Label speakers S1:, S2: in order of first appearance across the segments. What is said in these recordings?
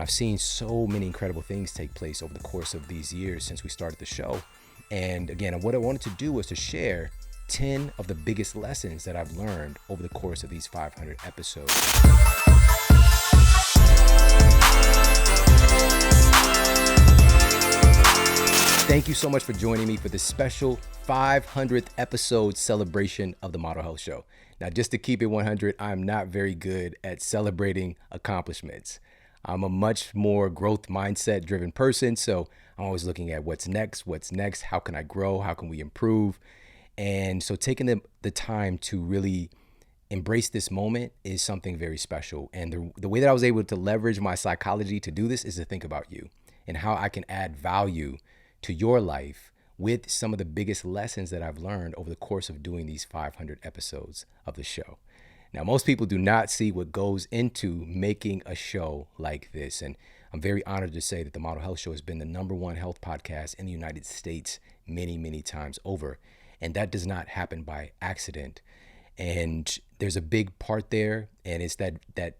S1: I've seen so many incredible things take place over the course of these years since we started the show. And again, what I wanted to do was to share 10 of the biggest lessons that I've learned over the course of these 500 episodes. Thank you so much for joining me for this special 500th episode celebration of the Model Health Show. Now, just to keep it 100, I'm not very good at celebrating accomplishments. I'm a much more growth mindset driven person. So I'm always looking at what's next, how can I grow, how can we improve? And so taking the time to really embrace this moment is something very special. And the way that I was able to leverage my psychology to do this is to think about you and how I can add value to your life with some of the biggest lessons that I've learned over the course of doing these 500 episodes of the show. Now, most people do not see what goes into making a show like this. And I'm very honored to say that the Model Health Show has been the #1 health podcast in the United States many, many times over. And that does not happen by accident. And there's a big part there. And it's that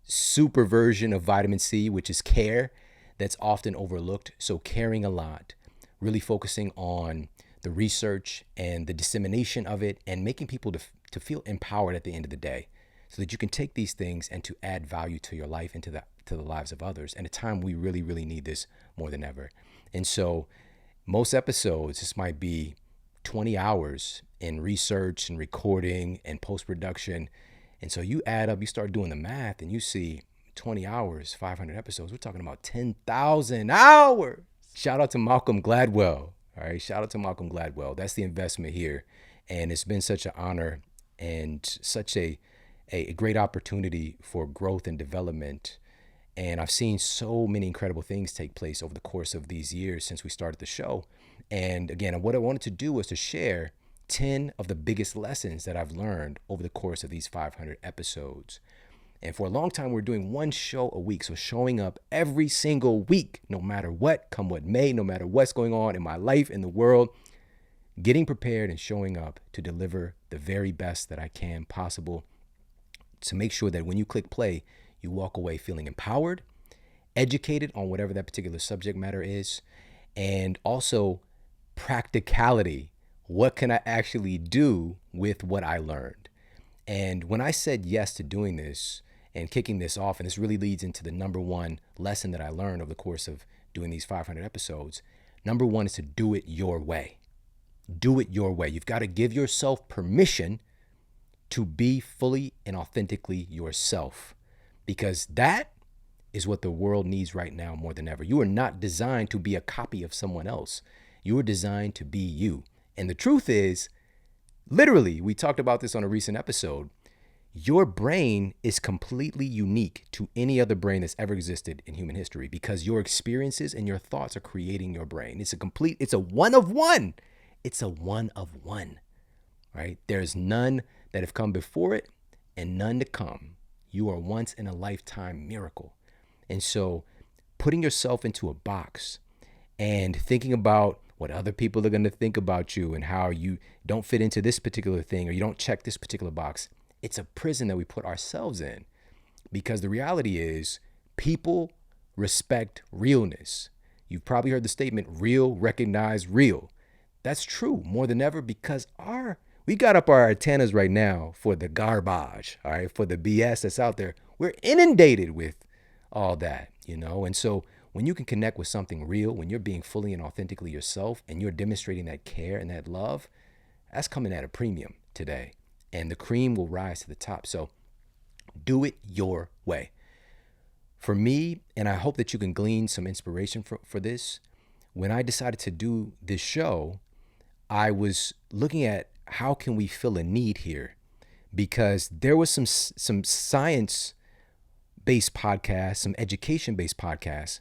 S1: super version of vitamin C, which is care, that's often overlooked. So caring a lot, really focusing on the research and the dissemination of it and making people to feel empowered at the end of the day so that you can take these things and to add value to your life and to the lives of others. And a time we really, really need this more than ever. And so most episodes, this might be 20 hours in research and recording and post-production. And so you add up, you start doing the math and you see 20 hours, 500 episodes. We're talking about 10,000 hours. Shout out to Malcolm Gladwell. All right. Shout out to Malcolm Gladwell. That's the investment here. And it's been such an honor and such a great opportunity for growth and development. And I've seen so many incredible things take place over the course of these years since we started the show. And again, what I wanted to do was to share 10 of the biggest lessons that I've learned over the course of these 500 episodes. And for a long time, we're doing one show a week. So showing up every single week, no matter what, come what may, no matter what's going on in my life, in the world, getting prepared and showing up to deliver the very best that I can possible to make sure that when you click play, you walk away feeling empowered, educated on whatever that particular subject matter is, and also practicality. What can I actually do with what I learned? And when I said yes to doing this and kicking this off, and this really leads into the #1 lesson that I learned over the course of doing these 500 episodes, #1 is to do it your way. Do it your way. You've got to give yourself permission to be fully and authentically yourself, because that is what the world needs right now more than ever. You are not designed to be a copy of someone else. You are designed to be you. And the truth is, literally, we talked about this on a recent episode, your brain is completely unique to any other brain that's ever existed in human history because your experiences and your thoughts are creating your brain. It's a one of one. It's a one of one, right? There's none that have come before it and none to come. You are once in a lifetime miracle. And so putting yourself into a box and thinking about what other people are going to think about you and how you don't fit into this particular thing or you don't check this particular box, it's a prison that we put ourselves in, because the reality is people respect realness. You've probably heard the statement, real, recognize real. That's true more than ever because we got up our antennas right now for the garbage, all right, for the BS that's out there. We're inundated with all that, and so when you can connect with something real, when you're being fully and authentically yourself and you're demonstrating that care and that love, that's coming at a premium today. And the cream will rise to the top. So do it your way. For me, and I hope that you can glean some inspiration for this, when I decided to do this show, I was looking at how can we fill a need here? Because there was some science-based podcasts, some education-based podcasts,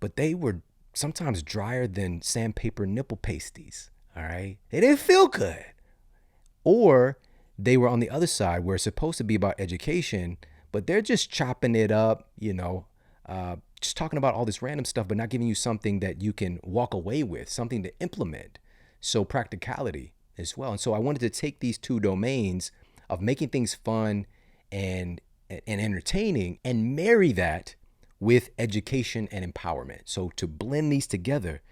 S1: but they were sometimes drier than sandpaper nipple pasties, all right? They didn't feel good. Or they were on the other side where it's supposed to be about education, but they're just chopping it up, just talking about all this random stuff, but not giving you something that you can walk away with, something to implement. So practicality as well. And so I wanted to take these two domains of making things fun and entertaining and marry that with education and empowerment. So to blend these together.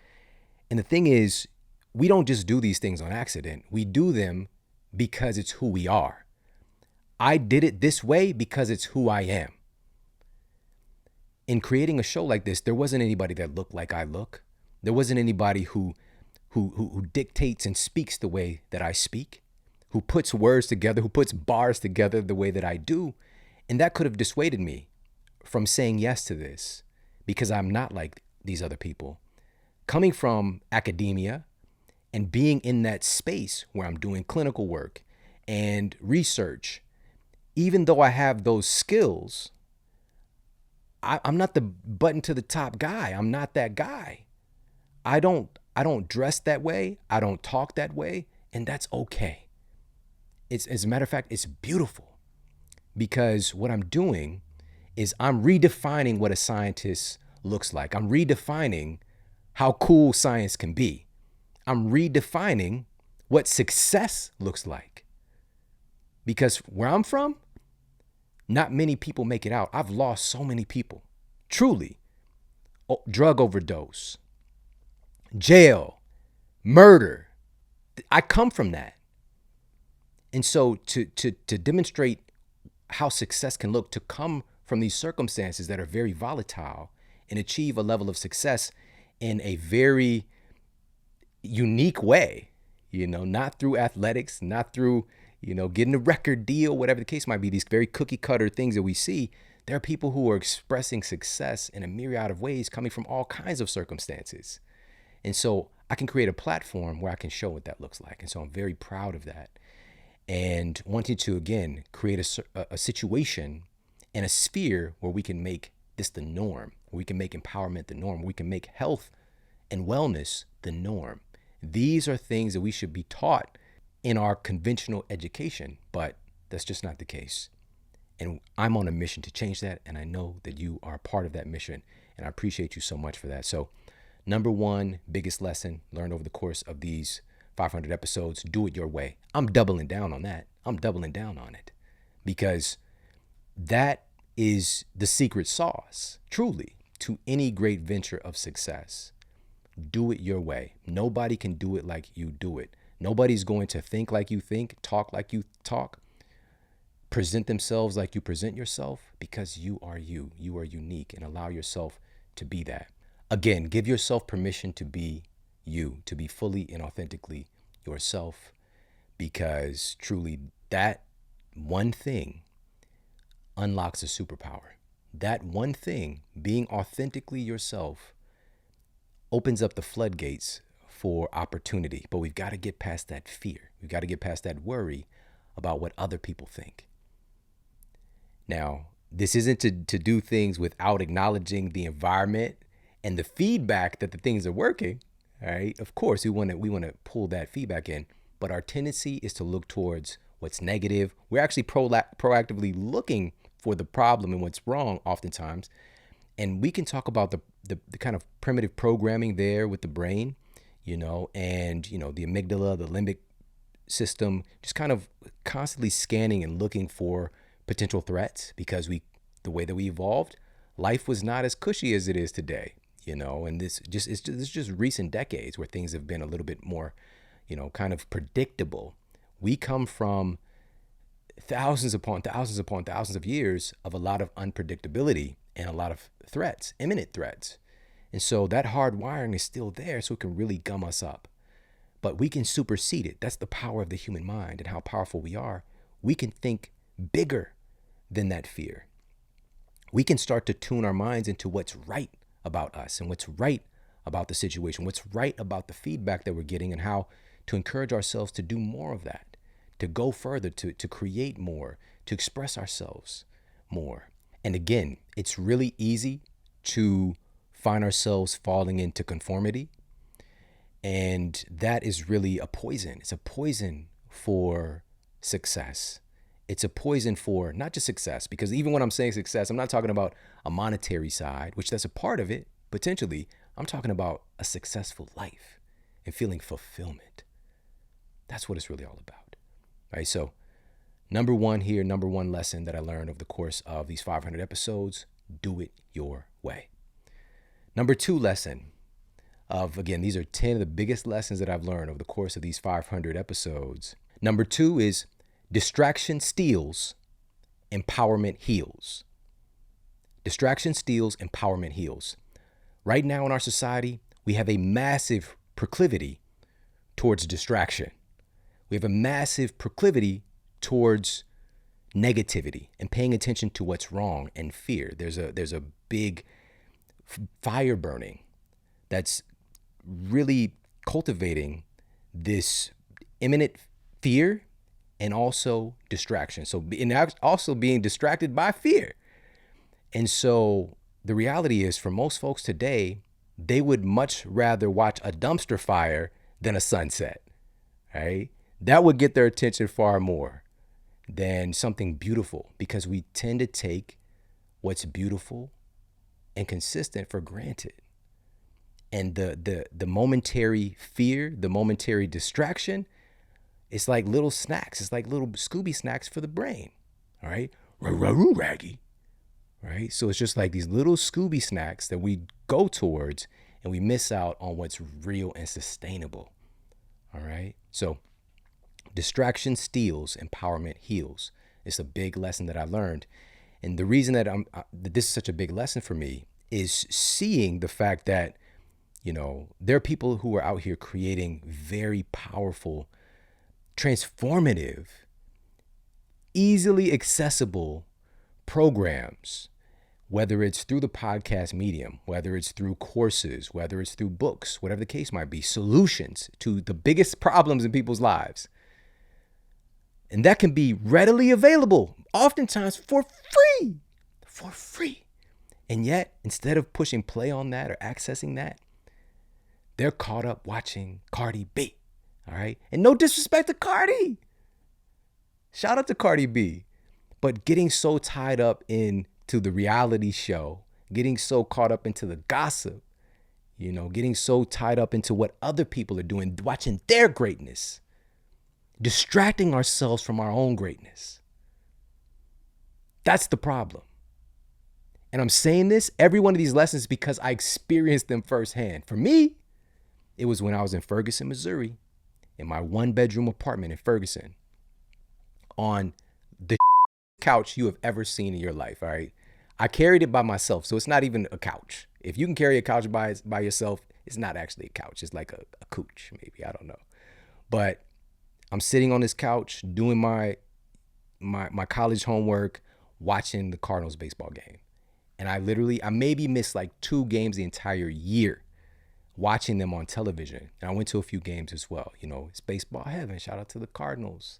S1: And the thing is, we don't just do these things on accident. We do them because it's who we are. I did it this way because it's who I am. In creating a show like this, there wasn't anybody that looked like I look. There wasn't anybody who dictates and speaks the way that I speak, who puts words together, who puts bars together the way that I do. And that could have dissuaded me from saying yes to this because I'm not like these other people. Coming from academia and being in that space where I'm doing clinical work and research, even though I have those skills, I'm not the button to the top guy. I'm not that guy. I don't dress that way. I don't talk that way. And that's okay. It's, as a matter of fact, it's beautiful because what I'm doing is I'm redefining what a scientist looks like. I'm redefining how cool science can be. I'm redefining what success looks like. Because where I'm from, not many people make it out. I've lost so many people, truly. Drug overdose, jail, murder. I come from that. And so to demonstrate how success can look, to come from these circumstances that are very volatile and achieve a level of success in a very unique way, not through athletics, not through, getting a record deal, whatever the case might be, these very cookie cutter things that we see. There are people who are expressing success in a myriad of ways coming from all kinds of circumstances. And so I can create a platform where I can show what that looks like. And so I'm very proud of that. And wanting to, again, create a situation and a sphere where we can make this the norm, where we can make empowerment the norm, where we can make health and wellness the norm. These are things that we should be taught in our conventional education, but that's just not the case. And I'm on a mission to change that. And I know that you are a part of that mission. And I appreciate you so much for that. So number one, biggest lesson learned over the course of these 500 episodes, do it your way. I'm doubling down on that. I'm doubling down on it because that is the secret sauce, truly, to any great venture of success. Do it your way. Nobody can do it like you do it. Nobody's going to think like you think, talk like you talk, present themselves like you present yourself, because you are you. You are unique, and allow yourself to be that. Again, give yourself permission to be you, to be fully and authentically yourself, because truly that one thing unlocks a superpower. That one thing, being authentically yourself, opens up the floodgates for opportunity. But we've got to get past that fear. We've got to get past that worry about what other people think. Now, this isn't to do things without acknowledging the environment and the feedback that the things are working. All right. Of course, we want to pull that feedback in, but our tendency is to look towards what's negative. We're actually proactively looking for the problem and what's wrong oftentimes. And we can talk about the kind of primitive programming there with the brain, and, the amygdala, the limbic system, just kind of constantly scanning and looking for potential threats, because the way that we evolved, life was not as cushy as it is today, and it's just recent decades where things have been a little bit more, kind of predictable. We come from thousands upon thousands upon thousands of years of a lot of unpredictability and a lot of threats, imminent threats. And so that hard wiring is still there, so it can really gum us up. But we can supersede it. That's the power of the human mind and how powerful we are. We can think bigger than that fear. We can start to tune our minds into what's right about us and what's right about the situation, what's right about the feedback that we're getting, and how to encourage ourselves to do more of that, to go further, to create more, to express ourselves more. And again, it's really easy to find ourselves falling into conformity. And that is really a poison. It's a poison for success. It's a poison for not just success, because even when I'm saying success, I'm not talking about a monetary side, which that's a part of it, potentially. I'm talking about a successful life and feeling fulfillment. That's what it's really all about, right? So number one lesson that I learned over the course of these 500 episodes, do it your way. Number 2 lesson again, these are 10 of the biggest lessons that I've learned over the course of these 500 episodes. Number 2 is distraction steals, empowerment heals. Distraction steals, empowerment heals. Right now in our society, we have a massive proclivity towards distraction. We have a massive proclivity towards negativity and paying attention to what's wrong and fear. There's a big fire burning that's really cultivating this imminent fear and also distraction. So, and also being distracted by fear. And so the reality is, for most folks today, they would much rather watch a dumpster fire than a sunset, right? That would get their attention far more than something beautiful, because we tend to take what's beautiful and consistent for granted. And the momentary fear, the momentary distraction, it's like little snacks. It's like little Scooby snacks for the brain, all right? Raggy, right? So it's just like these little Scooby snacks that we go towards, and we miss out on what's real and sustainable, all right? So distraction steals, empowerment heals. It's a big lesson that I learned. And the reason that this is such a big lesson for me is seeing the fact that, there are people who are out here creating very powerful, transformative, easily accessible programs, whether it's through the podcast medium, whether it's through courses, whether it's through books, whatever the case might be, solutions to the biggest problems in people's lives. And that can be readily available, oftentimes for free. And yet, instead of pushing play on that or accessing that, they're caught up watching Cardi B, all right? And no disrespect to Cardi. Shout out to Cardi B. But getting so tied up into the reality show, getting so caught up into the gossip, getting so tied up into what other people are doing, watching their greatness, distracting ourselves from our own greatness. That's the problem. And I'm saying this, every one of these lessons, because I experienced them firsthand. For me, it was when I was in Ferguson, Missouri, in my 1-bedroom apartment in Ferguson, on the couch you have ever seen in your life, all right? I carried it by myself, so it's not even a couch. If you can carry a couch by yourself, it's not actually a couch. It's like a couch, maybe, I don't know. But I'm sitting on this couch doing my college homework, watching the Cardinals baseball game. And I maybe missed like 2 games the entire year watching them on television. And I went to a few games as well. It's baseball heaven. Shout out to the Cardinals.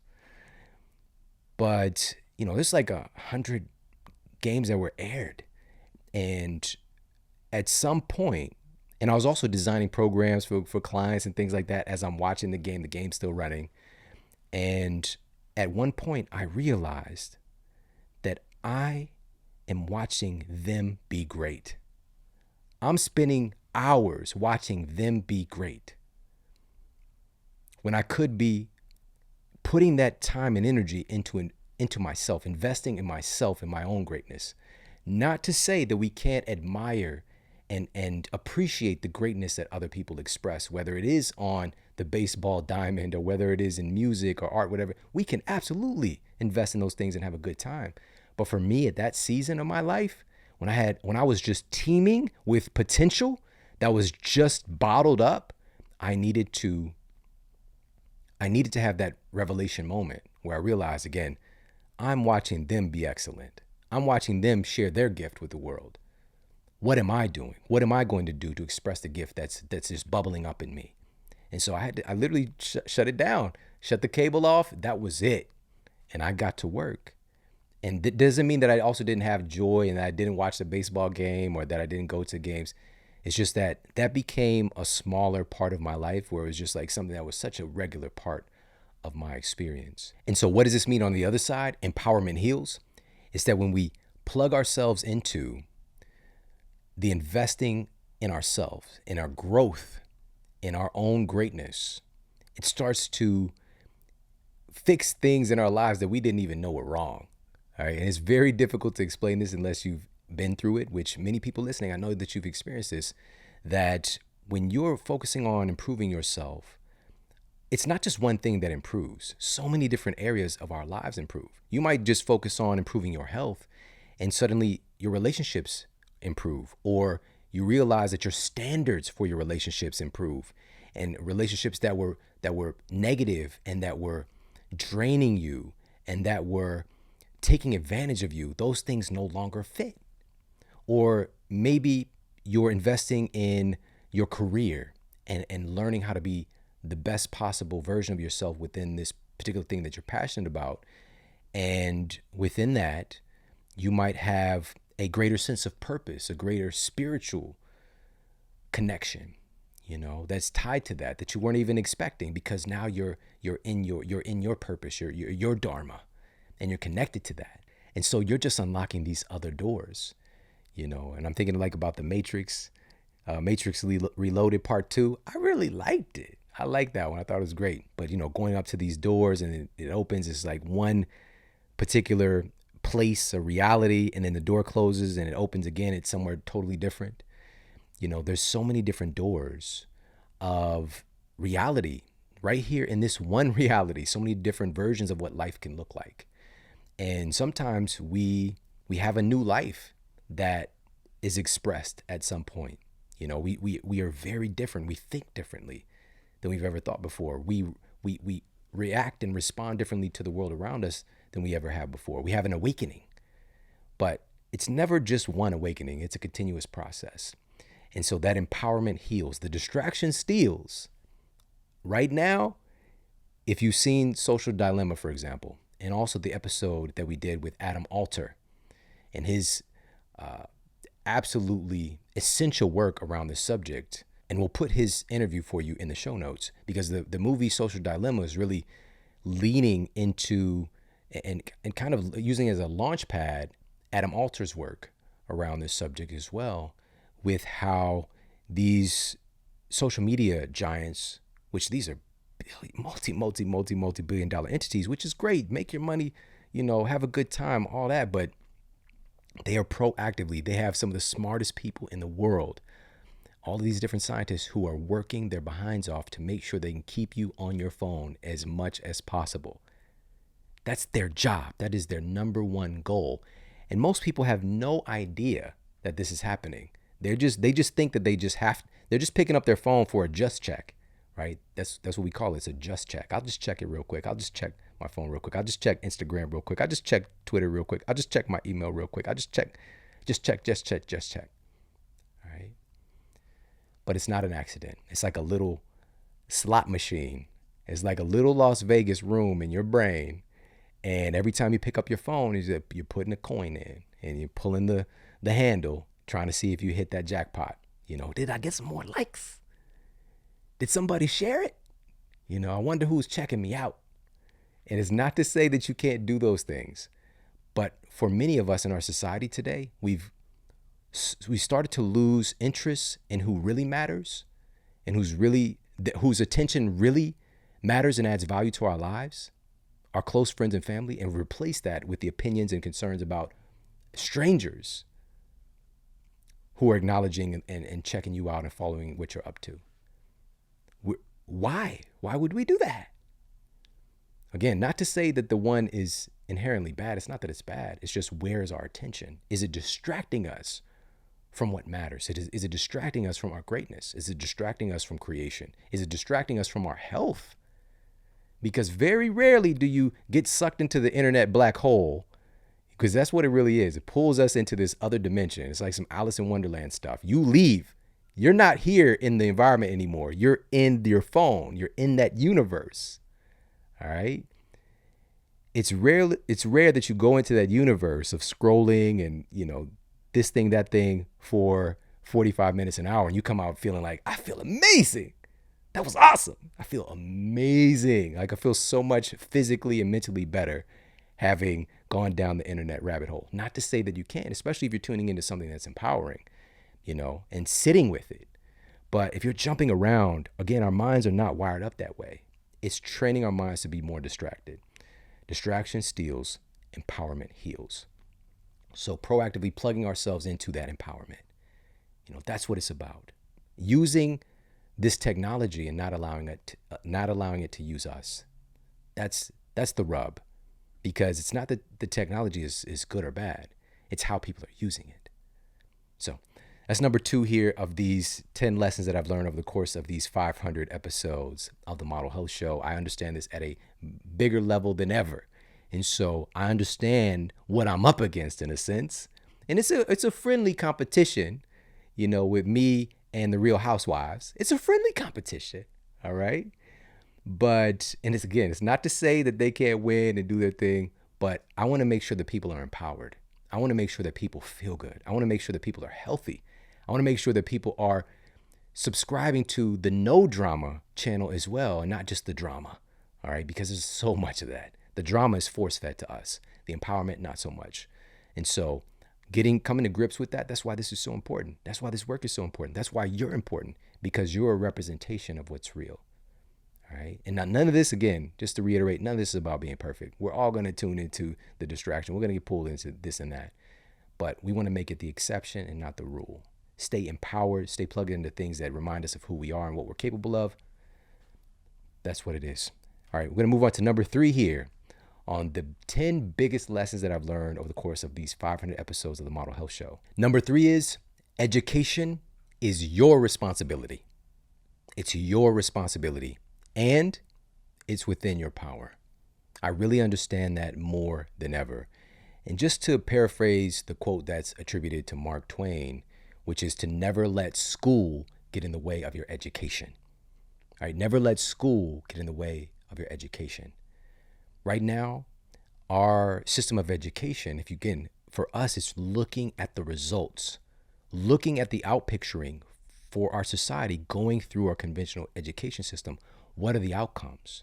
S1: But, there's like 100 games that were aired. And at some point, and I was also designing programs for clients and things like that as I'm watching the game's still running. And at one point, I realized that I am watching them be great. I'm spending hours watching them be great, when I could be putting that time and energy into myself, investing in myself and my own greatness. Not to say that we can't admire and appreciate the greatness that other people express, whether it is on the baseball diamond or whether it is in music or art, whatever. We can absolutely invest in those things and have a good time. But for me, at that season of my life, when I was just teeming with potential that was just bottled up, I needed to have that revelation moment where I realized, again, I'm watching them be excellent. I'm watching them share their gift with the world. What am I doing? What am I going to do to express the gift that's just bubbling up in me? And so I literally shut it down, shut the cable off. That was it. And I got to work. And that doesn't mean that I also didn't have joy and that I didn't watch the baseball game or that I didn't go to games. It's just that became a smaller part of my life, where it was just like something that was such a regular part of my experience. And so what does this mean on the other side? Empowerment heals. It's that when we plug ourselves into the investing in ourselves, in our growth, in our own greatness, it starts to fix things in our lives that we didn't even know were wrong. All right. And it's very difficult to explain this unless you've been through it, which many people listening, I know that you've experienced this, that when you're focusing on improving yourself, it's not just one thing that improves. So many different areas of our lives improve. You might just focus on improving your health and suddenly your relationships improve, or you realize that your standards for your relationships improve, and relationships that were negative and that were draining you and that were taking advantage of you, those things no longer fit. Or maybe you're investing in your career and learning how to be the best possible version of yourself within this particular thing that you're passionate about. And within that, you might have a greater sense of purpose, a greater spiritual connection, that's tied to that you weren't even expecting, because now you're in your purpose, your dharma, and you're connected to that. And so you're just unlocking these other doors, and I'm thinking like about the Matrix Reloaded Part 2. I really liked it. I liked that one. I thought it was great. But, going up to these doors and it opens, it's like one particular place, a reality, and then the door closes and it opens again. It's somewhere totally different. There's so many different doors of reality right here in this one reality, so many different versions of what life can look like. And sometimes we have a new life that is expressed at some point. We are very different. We think differently than we've ever thought before. We react and respond differently to the world around us than we ever have before. We have an awakening, but it's never just one awakening. It's a continuous process. And so that empowerment heals. The distraction steals. Right now, if you've seen Social Dilemma, for example, and also the episode that we did with Adam Alter and his absolutely essential work around this subject, and we'll put his interview for you in the show notes, because the movie Social Dilemma is really leaning into and kind of using as a launch pad Adam Alter's work around this subject as well, with how these social media giants, which these are multi-billion dollar entities, which is great, make your money, have a good time, all that, but they are proactively, they have some of the smartest people in the world, all of these different scientists who are working their behinds off to make sure they can keep you on your phone as much as possible. That's their job. That is their number one goal. And most people have no idea that this is happening. They just think that they're just picking up their phone for a just check, right? That's what we call it. It's a just check. I'll just check it real quick. I'll just check my phone real quick. I'll just check Instagram real quick. I'll just check Twitter real quick. I'll just check my email real quick. I'll just check. All right. But it's not an accident. It's like a little slot machine. It's like a little Las Vegas room in your brain. And every time you pick up your phone, you're putting a coin in and you're pulling the handle, trying to see if you hit that jackpot. Did I get some more likes? Did somebody share it? I wonder who's checking me out. And it's not to say that you can't do those things, but for many of us in our society today, we started to lose interest in who really matters and whose attention really matters and adds value to our lives, our close friends and family, and replace that with the opinions and concerns about strangers who are acknowledging and checking you out and following what you're up to. Why? Why would we do that? Again, not to say that the one is inherently bad. It's not that it's bad. It's just, where is our attention? Is it distracting us from what matters? Is it distracting us from our greatness? Is it distracting us from creation? Is it distracting us from our health? Because very rarely do you get sucked into the internet black hole, because that's what it really is. It pulls us into this other dimension. It's like some Alice in Wonderland stuff. You leave. You're not here in the environment anymore. You're in your phone. You're in that universe. All right. It's rare that you go into that universe of scrolling and, this thing, that thing for 45 minutes, an hour, and you come out feeling like, I feel amazing. That was awesome. I feel amazing. Like, I feel so much physically and mentally better having gone down the internet rabbit hole. Not to say that you can't, especially if you're tuning into something that's empowering, and sitting with it. But if you're jumping around, again, our minds are not wired up that way. It's training our minds to be more distracted. Distraction steals, empowerment heals. So proactively plugging ourselves into that empowerment. That's what it's about. Using this technology and not allowing it to use us. That's the rub, because it's not that the technology is good or bad. It's how people are using it. So that's number 2 here of these 10 lessons that I've learned over the course of these 500 episodes of the Model Health Show. I understand this at a bigger level than ever. And so I understand what I'm up against in a sense. And it's a friendly competition, with me and the Real Housewives. It's a friendly competition. All right. And it's not to say that they can't win and do their thing, but I want to make sure that people are empowered. I want to make sure that people feel good. I want to make sure that people are healthy. I want to make sure that people are subscribing to the no drama channel as well, and not just the drama. All right. Because there's so much of that. The drama is force fed to us. The empowerment, not so much. And so coming to grips with that, that's why this is so important. That's why this work is so important. That's why you're important, because you're a representation of what's real. All right. And now none of this, again, just to reiterate, none of this is about being perfect. We're all going to tune into the distraction. We're going to get pulled into this and that. But we want to make it the exception and not the rule. Stay empowered, stay plugged into things that remind us of who we are and what we're capable of. That's what it is. All right. We're going to move on to number 3 here on the 10 biggest lessons that I've learned over the course of these 500 episodes of the Model Health Show. Number 3 is education is your responsibility. It's your responsibility. And it's within your power. I really understand that more than ever. And just to paraphrase the quote that's attributed to Mark Twain, which is to never let school get in the way of your education. All right, never let school get in the way of your education. Right now, our system of education, for us, it's looking at the results, looking at the outpicturing for our society going through our conventional education system. What are the outcomes?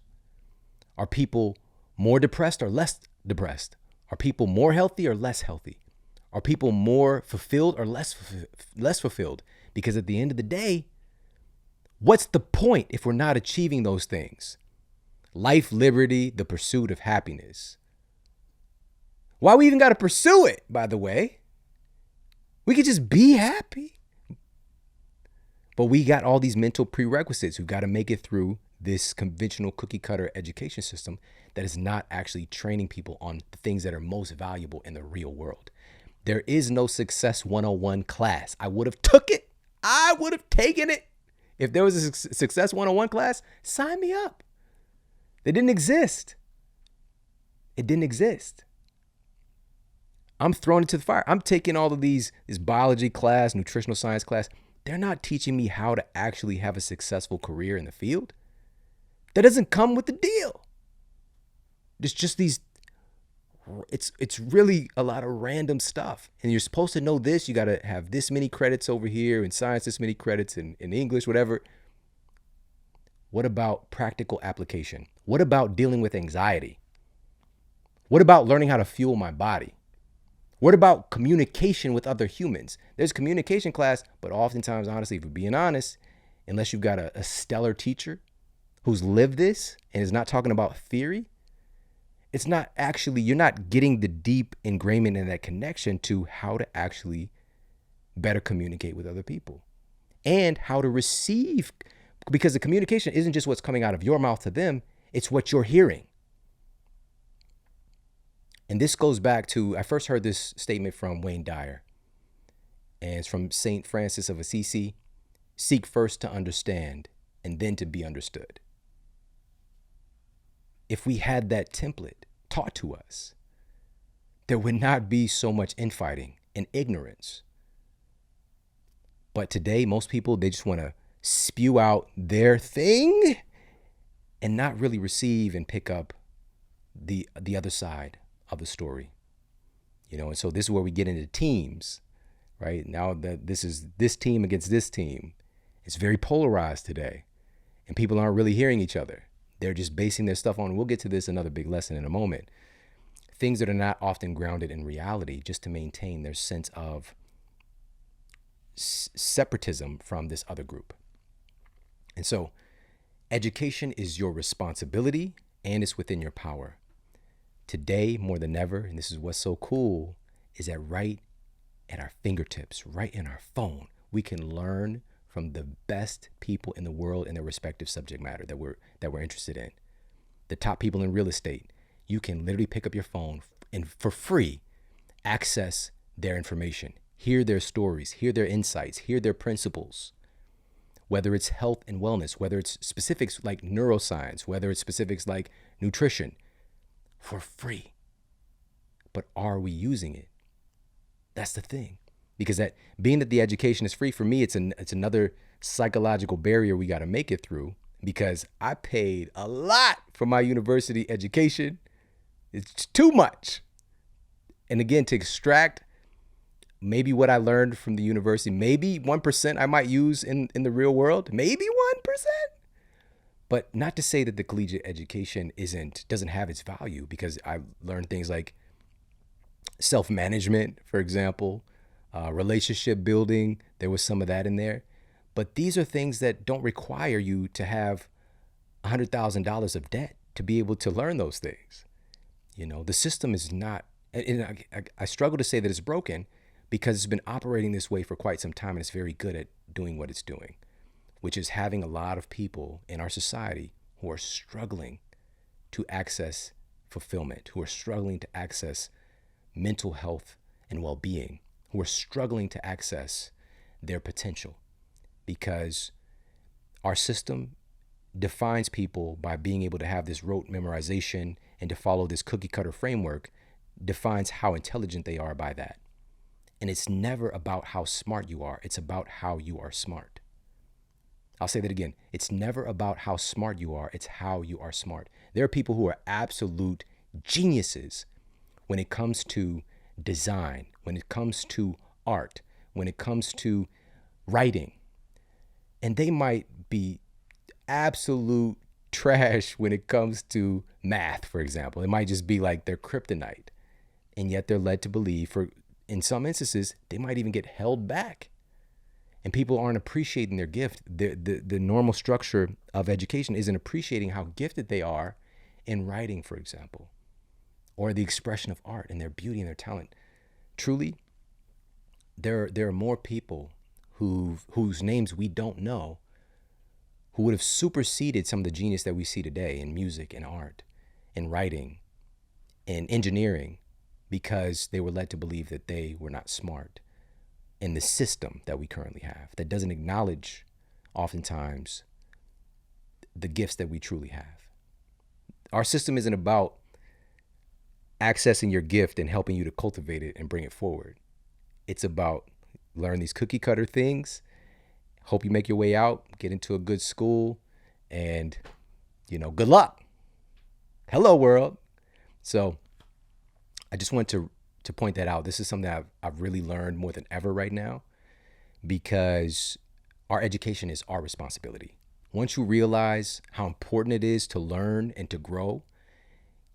S1: Are people more depressed or less depressed? Are people more healthy or less healthy? Are people more fulfilled or less fulfilled? Because at the end of the day, what's the point if we're not achieving those things? Life, liberty, the pursuit of happiness. Why we even got to pursue it, by the way? We could just be happy. But we got all these mental prerequisites. We've got to make it through this conventional cookie cutter education system that is not actually training people on the things that are most valuable in the real world. There is no Success 101 class. I would have took it. I would have taken it. If there was a Success 101 class, sign me up. They didn't exist. It didn't exist. I'm thrown into the fire. I'm taking all of this biology class, nutritional science class. They're not teaching me how to actually have a successful career in the field. That doesn't come with the deal. It's just it's really a lot of random stuff. And you're supposed to know this. You got to have this many credits over here in science, this many credits in English, whatever. What about practical application? What about dealing with anxiety? What about learning how to fuel my body? What about communication with other humans? There's communication class, but oftentimes, honestly, if we're being honest, unless you've got a stellar teacher who's lived this and is not talking about theory, it's not actually, you're not getting the deep ingrainment in that connection to how to actually better communicate with other people and how to receive, because the communication isn't just what's coming out of your mouth to them, it's what you're hearing. And this goes back to, I first heard this statement from Wayne Dyer, and it's from St. Francis of Assisi: seek first to understand and then to be understood. If we had that template taught to us, there would not be so much infighting and ignorance. But today, most people, they just want to spew out their thing and not really receive and pick up the other side of the story. And so this is where we get into teams, right? Now that this is this team against this team, it's very polarized today, and people aren't really hearing each other. They're just basing their stuff on, we'll get to this, another big lesson in a moment, things that are not often grounded in reality, just to maintain their sense of separatism from this other group. And so education is your responsibility and it's within your power. Today, more than ever, and this is what's so cool, is that right at our fingertips, right in our phone, we can learn from the best people in the world in their respective subject matter that we're interested in. The top people in real estate, you can literally pick up your phone and for free access their information, hear their stories, hear their insights, hear their principles. Whether it's health and wellness, whether it's specifics like neuroscience, whether it's specifics like nutrition, for free. But are we using it? That's the thing. Because that being that the education is free, for me, it's another psychological barrier we got to make it through, because I paid a lot for my university education. It's too much. And again, to extract maybe what I learned from the university, maybe 1% I might use in the real world, maybe 1%. But not to say that the collegiate education doesn't have its value, because I learned things like self-management, for example, relationship building. There was some of that in there. But these are things that don't require you to have $100,000 of debt to be able to learn those things. The system is not, and I struggle to say that it's broken, because it's been operating this way for quite some time, and it's very good at doing what it's doing, which is having a lot of people in our society who are struggling to access fulfillment, who are struggling to access mental health and well-being, who are struggling to access their potential, because our system defines people by being able to have this rote memorization and to follow this cookie cutter framework, defines how intelligent they are by that. And it's never about how smart you are. It's about how you are smart. I'll say that again. It's never about how smart you are. It's how you are smart. There are people who are absolute geniuses when it comes to design, when it comes to art, when it comes to writing. And they might be absolute trash when it comes to math, for example. It might just be like their kryptonite. And yet they're led to believe, in some instances, they might even get held back. And people aren't appreciating their gift. The normal structure of education isn't appreciating how gifted they are in writing, for example, or the expression of art and their beauty and their talent. Truly, there are more people whose names we don't know, who would have superseded some of the genius that we see today in music and art, in writing, in engineering, because they were led to believe that they were not smart in the system that we currently have, that doesn't acknowledge oftentimes the gifts that we truly have. Our system isn't about accessing your gift and helping you to cultivate it and bring it forward. It's about learn these cookie cutter things, hope you make your way out, get into a good school, and good luck. Hello, world. So I just want to point that out. This is something that I've really learned more than ever right now, because our education is our responsibility. Once you realize how important it is to learn and to grow,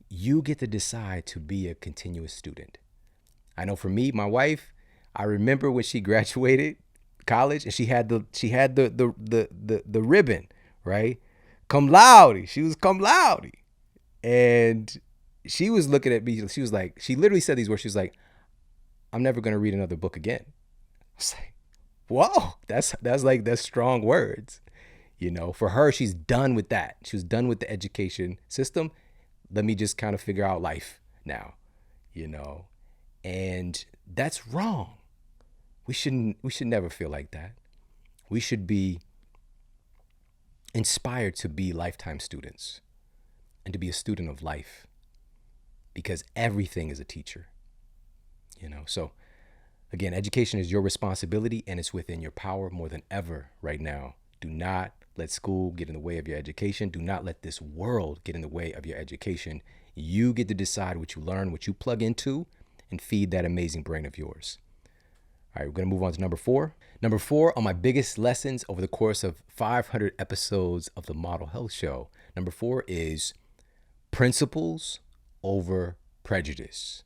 S1: you get to decide to be a continuous student. I know for me, my wife, I remember when she graduated college and she had the ribbon, right? Cum laude. She was cum laude. And she was looking at me. She was like, she literally said these words. She was like, I'm never going to read another book again. I was like, whoa, that's strong words. For her, she's done with that. She was done with the education system. Let me just kind of figure out life now, and that's wrong. We should never feel like that. We should be inspired to be lifetime students and to be a student of life, because everything is a teacher, So again, education is your responsibility, and it's within your power more than ever right now. Do not let school get in the way of your education. Do not let this world get in the way of your education. You get to decide what you learn, what you plug into, and feed that amazing brain of yours. All right, we're going to move on to number 4. Number 4 on my biggest lessons over the course of 500 episodes of the Model Health Show. Number 4 is principles over prejudice.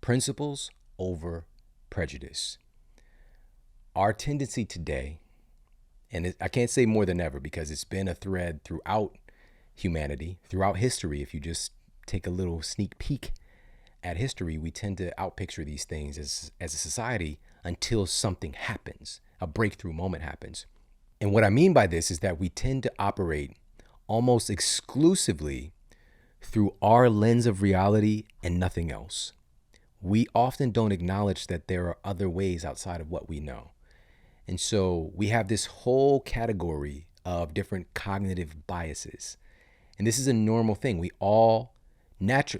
S1: Principles over prejudice. Our tendency today, and I can't say more than ever, because it's been a thread throughout humanity, throughout history. If you just take a little sneak peek at history, we tend to outpicture these things as a society until something happens, a breakthrough moment happens. And what I mean by this is that we tend to operate almost exclusively through our lens of reality and nothing else. We often don't acknowledge that there are other ways outside of what we know. And so we have this whole category of different cognitive biases. And this is a normal thing. We all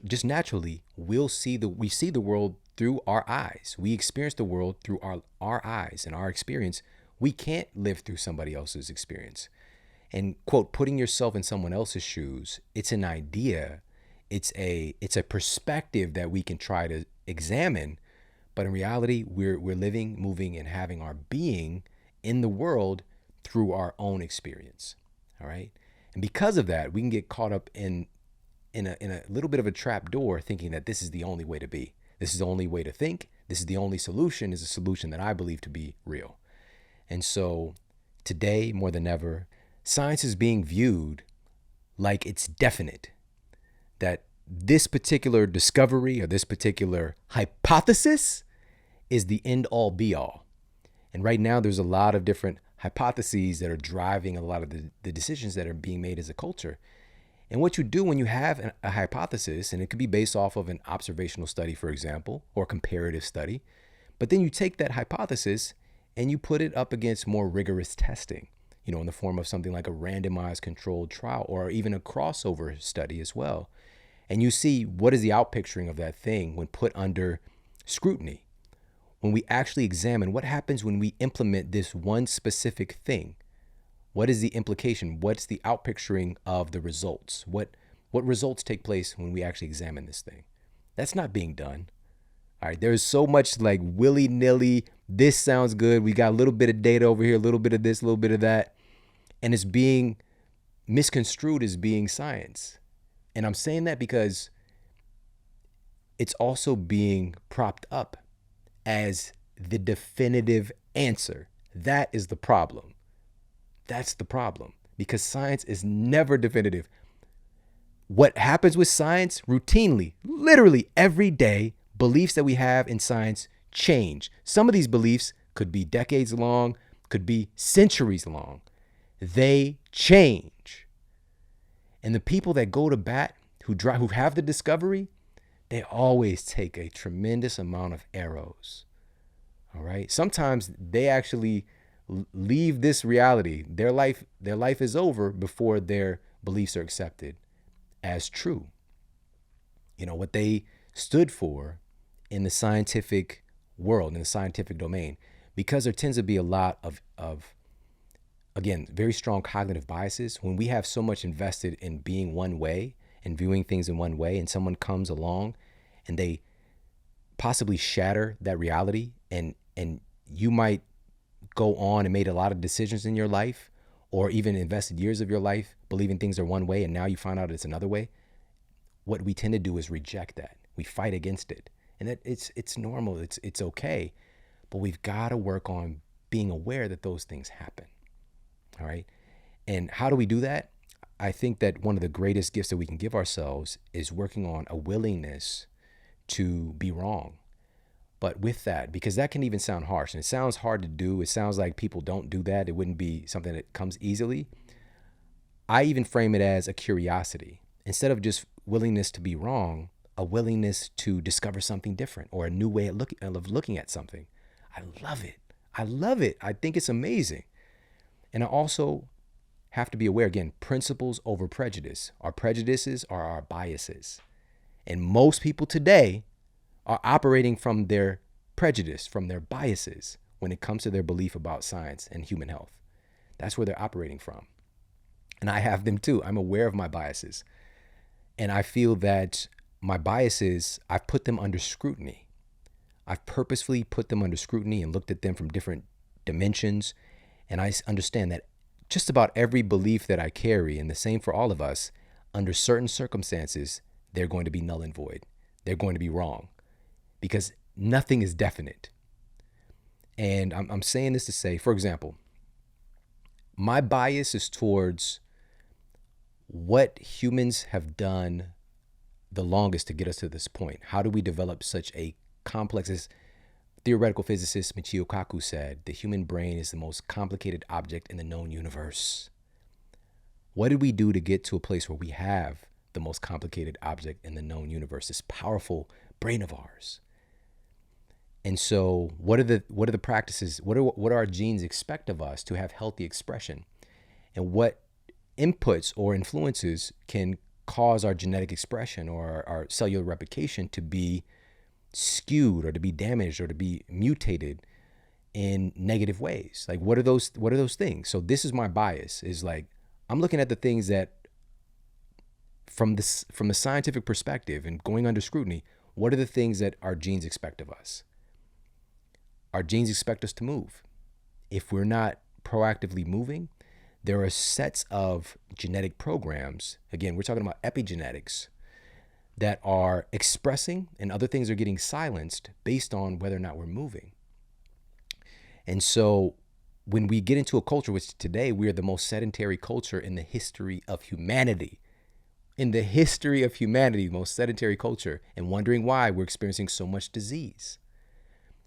S1: just naturally we see the world through our eyes. We experience the world through our eyes and our experience. We can't live through somebody else's experience. And quote, putting yourself in someone else's shoes, it's an idea, it's a perspective that we can try to examine, but in reality, we're living, moving, and having our being in the world through our own experience. All right. And because of that, we can get caught up in a little bit of a trap door, thinking that this is the only way to be. This is the only way to think. This is the only solution, is a solution that I believe to be real. And so today, more than ever, science is being viewed like it's definite, that this particular discovery or this particular hypothesis is the end all be all. And right now, there's a lot of different hypotheses that are driving a lot of the decisions that are being made as a culture. And what you do when you have a hypothesis, and it could be based off of an observational study, for example, or comparative study, but then you take that hypothesis and you put it up against more rigorous testing, in the form of something like a randomized controlled trial or even a crossover study as well. And you see what is the outpicturing of that thing when put under scrutiny. When we actually examine what happens when we implement this one specific thing, what is the implication? What's the outpicturing of the results? What results take place when we actually examine this thing? That's not being done. All right, there's so much like willy-nilly, this sounds good, we got a little bit of data over here, a little bit of this, a little bit of that, and it's being misconstrued as being science. And I'm saying that because it's also being propped up as the definitive answer. That is the problem. That's the problem, because science is never definitive. What happens with science routinely, literally every day, beliefs that we have in science change. Some of these beliefs could be decades long, could be centuries long. They change. And the people that go to bat, who have the discovery, they always take a tremendous amount of arrows. All right. Sometimes they actually leave this reality. Their life is over before their beliefs are accepted as true. What they stood for in the scientific world, in the scientific domain, because there tends to be a lot of again, very strong cognitive biases. When we have so much invested in being one way and viewing things in one way, and someone comes along and they possibly shatter that reality, and you might go on and made a lot of decisions in your life, or even invested years of your life believing things are one way, and now you find out it's another way. What we tend to do is reject that. We fight against it. And it's normal, it's okay. But we've got to work on being aware that those things happen. All right. And how do we do that? I think that one of the greatest gifts that we can give ourselves is working on a willingness to be wrong. But with that, because that can even sound harsh, and it sounds hard to do, it sounds like people don't do that, it wouldn't be something that comes easily. I even frame it as a curiosity. Instead of just willingness to be wrong, a willingness to discover something different or a new way of looking at something. I love it. I love it. I think it's amazing. And I also have to be aware, again, principles over prejudice. Our prejudices are our biases. And most people today are operating from their prejudice, from their biases when it comes to their belief about science and human health. That's where they're operating from. And I have them too. I'm aware of my biases. And I feel that my biases, I've put them under scrutiny. I've purposefully put them under scrutiny and looked at them from different dimensions. And I understand that just about every belief that I carry, and the same for all of us, under certain circumstances, they're going to be null and void. They're going to be wrong because nothing is definite. And I'm saying this to say, for example, my bias is towards what humans have done the longest to get us to this point? How do we develop such a complex, as theoretical physicist Michio Kaku said, the human brain is the most complicated object in the known universe. What did we do to get to a place where we have the most complicated object in the known universe, this powerful brain of ours? And so what are the practices? What do our genes expect of us to have healthy expression? And what inputs or influences can cause our genetic expression or our cellular replication to be skewed or to be damaged or to be mutated in negative ways? Like, what are those things? So this is my bias, is like, I'm looking at the things that from the scientific perspective and going under scrutiny, what are the things that our genes expect of us? Our genes expect us to move. If we're not proactively moving, there are sets of genetic programs, again, we're talking about epigenetics, that are expressing and other things are getting silenced based on whether or not we're moving. And so when we get into a culture, which today we are the most sedentary culture in the history of humanity, the most sedentary culture, and wondering why we're experiencing so much disease.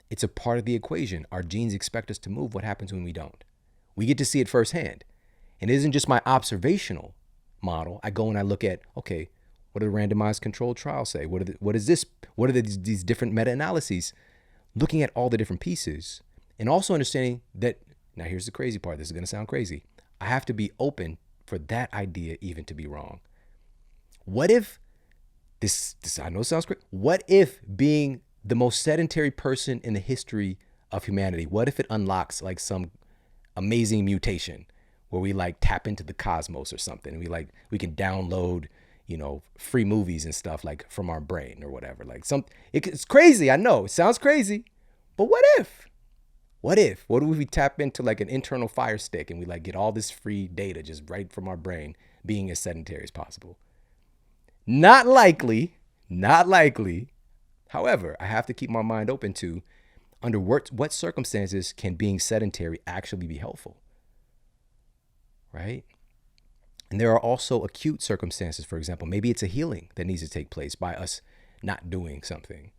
S1: It's a part of the equation. Our genes expect us to move. What happens when we don't? We get to see it firsthand. And it isn't just my observational model. I go and I look at, okay, what do the randomized controlled trials say? What are these different meta-analyses? Looking at all the different pieces and also understanding that, now here's the crazy part. This is going to sound crazy. I have to be open for that idea even to be wrong. What if this I know it sounds crazy. What if being the most sedentary person in the history of humanity, what if it unlocks like some amazing mutation where we like tap into the cosmos or something, and we can download, free movies and stuff like from our brain or whatever. Like it's crazy. I know it sounds crazy, but what if what if we tap into like an internal fire stick and we like get all this free data just right from our brain, being as sedentary as possible? Not likely. However, I have to keep my mind open to under what circumstances can being sedentary actually be helpful, right? And there are also acute circumstances. For example, maybe it's a healing that needs to take place by us not doing something,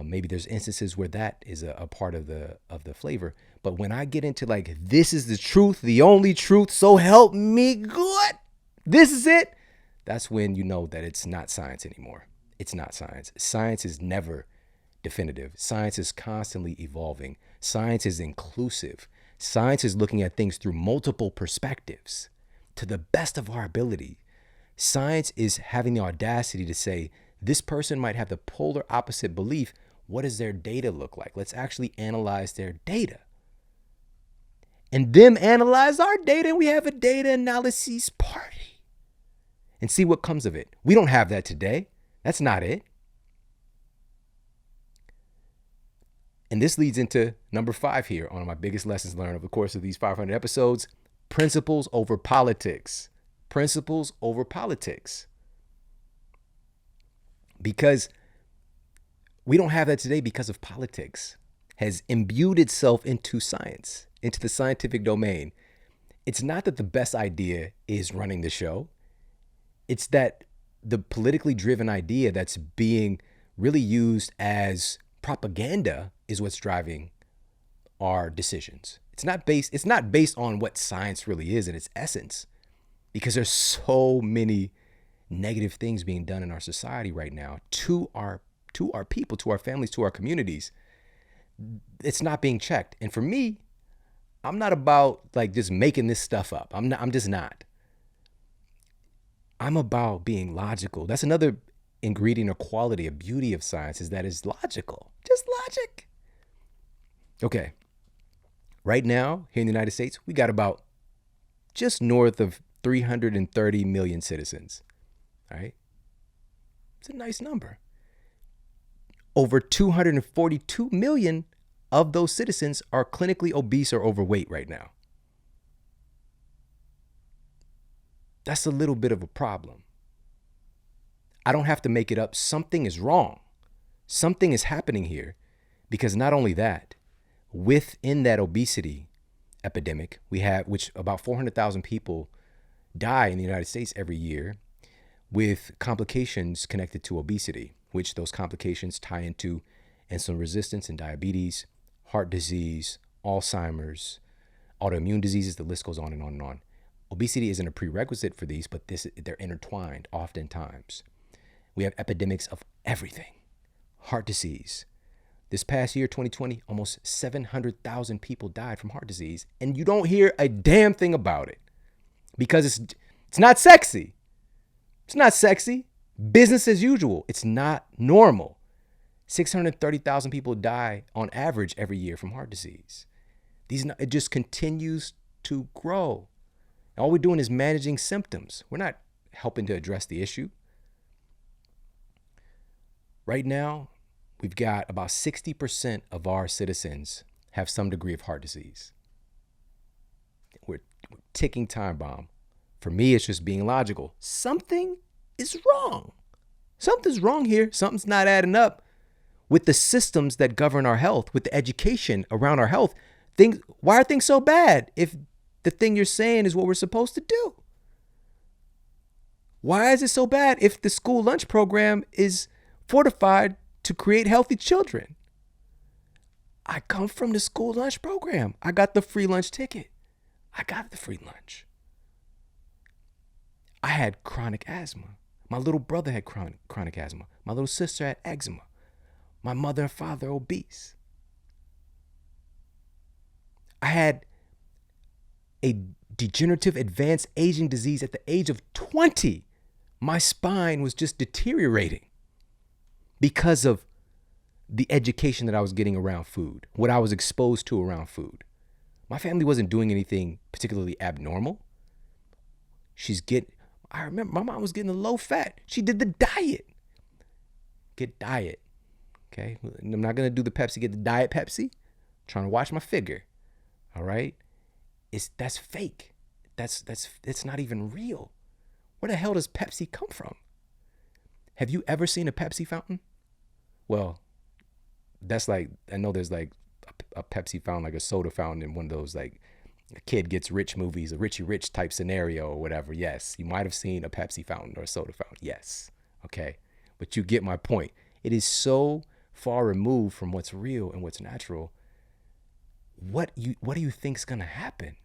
S1: maybe there's instances where that is a part of the flavor. But when I get into like, this is the truth, the only truth, so help me God, this is it, that's when you know that it's not science anymore. It's not science. Science is never definitive. Science is constantly evolving. Science is inclusive. Science is looking at things through multiple perspectives to the best of our ability. Science is having the audacity to say, this person might have the polar opposite belief. What does their data look like? Let's actually analyze their data. And them analyze our data, and we have a data analysis party. And see what comes of it. We don't have that today. That's not it. And this leads into number 5 here on my biggest lessons learned over the course of these 500 episodes: principles over politics. Principles over politics. Because we don't have that today because of politics has imbued itself into science, into the scientific domain. It's not that the best idea is running the show. It's that the politically driven idea that's being really used as propaganda is what's driving our decisions. It's not based on what science really is in its essence, because there's so many negative things being done in our society right now to our people, to our families, to our communities. It's not being checked. And for me, I'm not about like just making this stuff up. I'm just not. I'm about being logical. That's another ingredient or quality, a beauty of science, is that it's logical. Just logic. Okay. Right now, here in the United States, we got about just north of 330 million citizens. All right. It's a nice number. Over 242 million of those citizens are clinically obese or overweight right now. That's a little bit of a problem. I don't have to make it up. Something is wrong. Something is happening here, because not only that, within that obesity epidemic, we have, which about 400,000 people die in the United States every year. with complications connected to obesity, which those complications tie into insulin resistance and diabetes, heart disease, Alzheimer's, autoimmune diseases, the list goes on and on and on. Obesity isn't a prerequisite for these, but they're intertwined oftentimes. We have epidemics of everything. Heart disease. This past year, 2020, almost 700,000 people died from heart disease, and you don't hear a damn thing about it because it's not sexy. It's not sexy. Business as usual. It's not normal. 630,000 people die on average every year from heart disease. It just continues to grow. All we're doing is managing symptoms. We're not helping to address the issue. Right now, we've got about 60% of our citizens have some degree of heart disease. We're ticking time bomb. For me, it's just being logical. Something is wrong. Something's wrong here. Something's not adding up with the systems that govern our health, with the education around our health. Why are things so bad if the thing you're saying is what we're supposed to do? Why is it so bad if the school lunch program is fortified to create healthy children? I come from the school lunch program. I got the free lunch ticket. I got the free lunch. I had chronic asthma. My little brother had chronic asthma. My little sister had eczema. My mother and father obese. I had a degenerative advanced aging disease at the age of 20. My spine was just deteriorating because of the education that I was getting around food, what I was exposed to around food. My family wasn't doing anything particularly abnormal. I remember my mom was getting a low fat. She did the diet. Get diet. Okay. I'm not going to do the Pepsi, get the diet Pepsi. I'm trying to watch my figure. All right. That's fake. It's not even real. Where the hell does Pepsi come from? Have you ever seen a Pepsi fountain? Well, that's like, I know there's like a Pepsi fountain, like a soda fountain in one of those like a kid gets rich movies, a Richie Rich type scenario or whatever. Yes, you might have seen a Pepsi fountain or a soda fountain. Yes. Okay. But you get my point. It is so far removed from what's real and what's natural. What do you think's going to happen?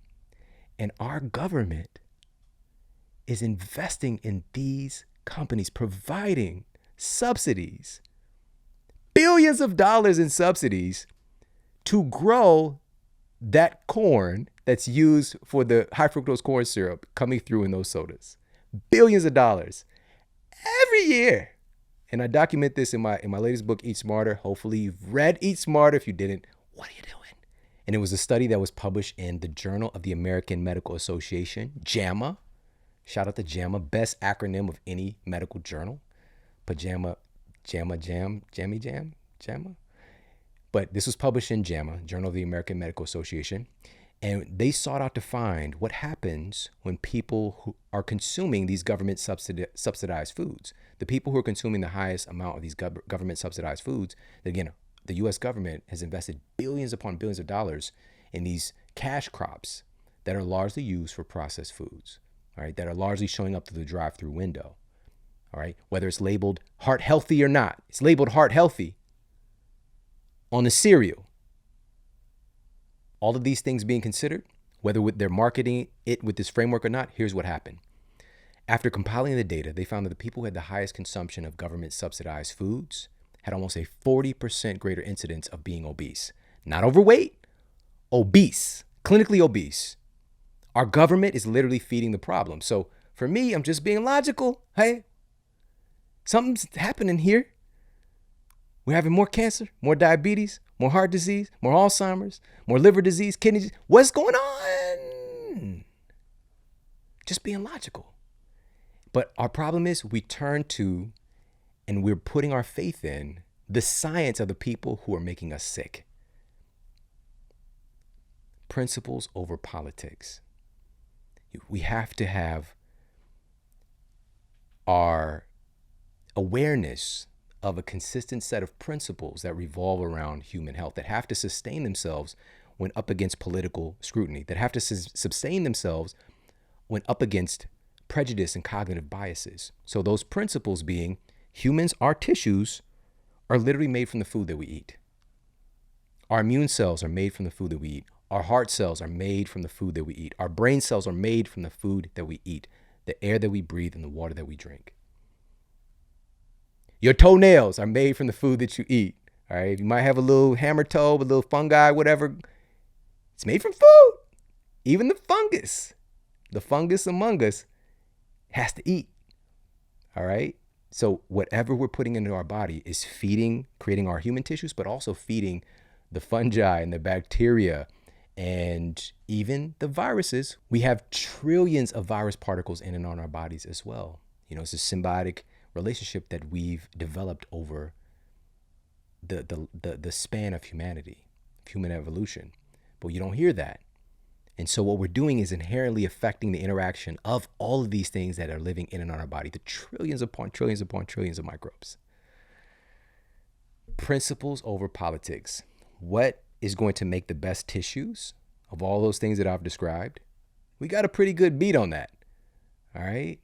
S1: And our government is investing in these companies, providing subsidies, billions of dollars in subsidies to grow that corn that's used for the high fructose corn syrup coming through in those sodas. Billions of dollars every year. And I document this in my latest book, Eat Smarter. Hopefully you've read Eat Smarter. If you didn't, what are you doing? And it was a study that was published in the Journal of the American Medical Association, JAMA. Shout out to JAMA, best acronym of any medical journal. JAMA. But this was published in JAMA, Journal of the American Medical Association. And they sought out to find what happens when people who are consuming these government subsidized foods. The people who are consuming the highest amount of these government subsidized foods, again, the U.S. government has invested billions upon billions of dollars in these cash crops that are largely used for processed foods, all right, that are largely showing up through the drive-through window, all right, whether it's labeled heart healthy or not. It's labeled heart healthy on the cereal. All of these things being considered, whether they're marketing it with this framework or not, here's what happened. After compiling the data, they found that the people who had the highest consumption of government subsidized foods had almost a 40% greater incidence of being obese. Not overweight, obese, clinically obese. Our government is literally feeding the problem. So for me, I'm just being logical. Hey, something's happening here. We're having more cancer, more diabetes, more heart disease, more Alzheimer's, more liver disease, kidney disease. What's going on? Just being logical. But our problem is we turn to and we're putting our faith in the science of the people who are making us sick. Principles over politics. We have to have our awareness of a consistent set of principles that revolve around human health, that have to sustain themselves when up against political scrutiny, that have to sustain themselves when up against prejudice and cognitive biases. So those principles being humans, our tissues are literally made from the food that we eat. Our immune cells are made from the food that we eat. Our heart cells are made from the food that we eat. Our brain cells are made from the food that we eat, the air that we breathe, and the water that we drink. Your toenails are made from the food that you eat. All right. You might have a little hammer toe, a little fungi, whatever. It's made from food. Even the fungus among us has to eat. All right. So whatever we're putting into our body is feeding, creating our human tissues, but also feeding the fungi and the bacteria and even the viruses. We have trillions of virus particles in and on our bodies as well. It's a symbiotic relationship that we've developed over the span of humanity, of human evolution. But you don't hear that. And so what we're doing is inherently affecting the interaction of all of these things that are living in and on our body, the trillions upon trillions upon trillions of microbes. Principles over politics. What is going to make the best tissues of all those things that I've described? We got a pretty good beat on that. All right.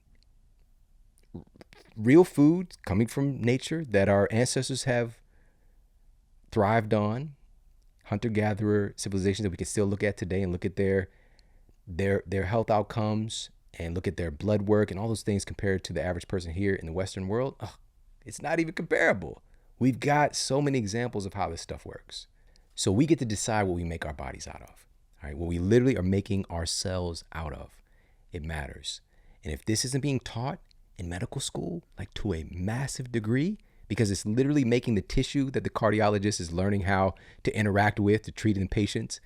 S1: Real food coming from nature that our ancestors have thrived on, hunter-gatherer civilizations that we can still look at today and look at their health outcomes and look at their blood work and all those things compared to the average person here in the Western world. It's not even comparable. We've got so many examples of how this stuff works. So we get to decide what we make our bodies out of. All right, what we literally are making ourselves out of. It matters. And if this isn't being taught in medical school, like to a massive degree, because it's literally making the tissue that the cardiologist is learning how to interact with to treat in patients.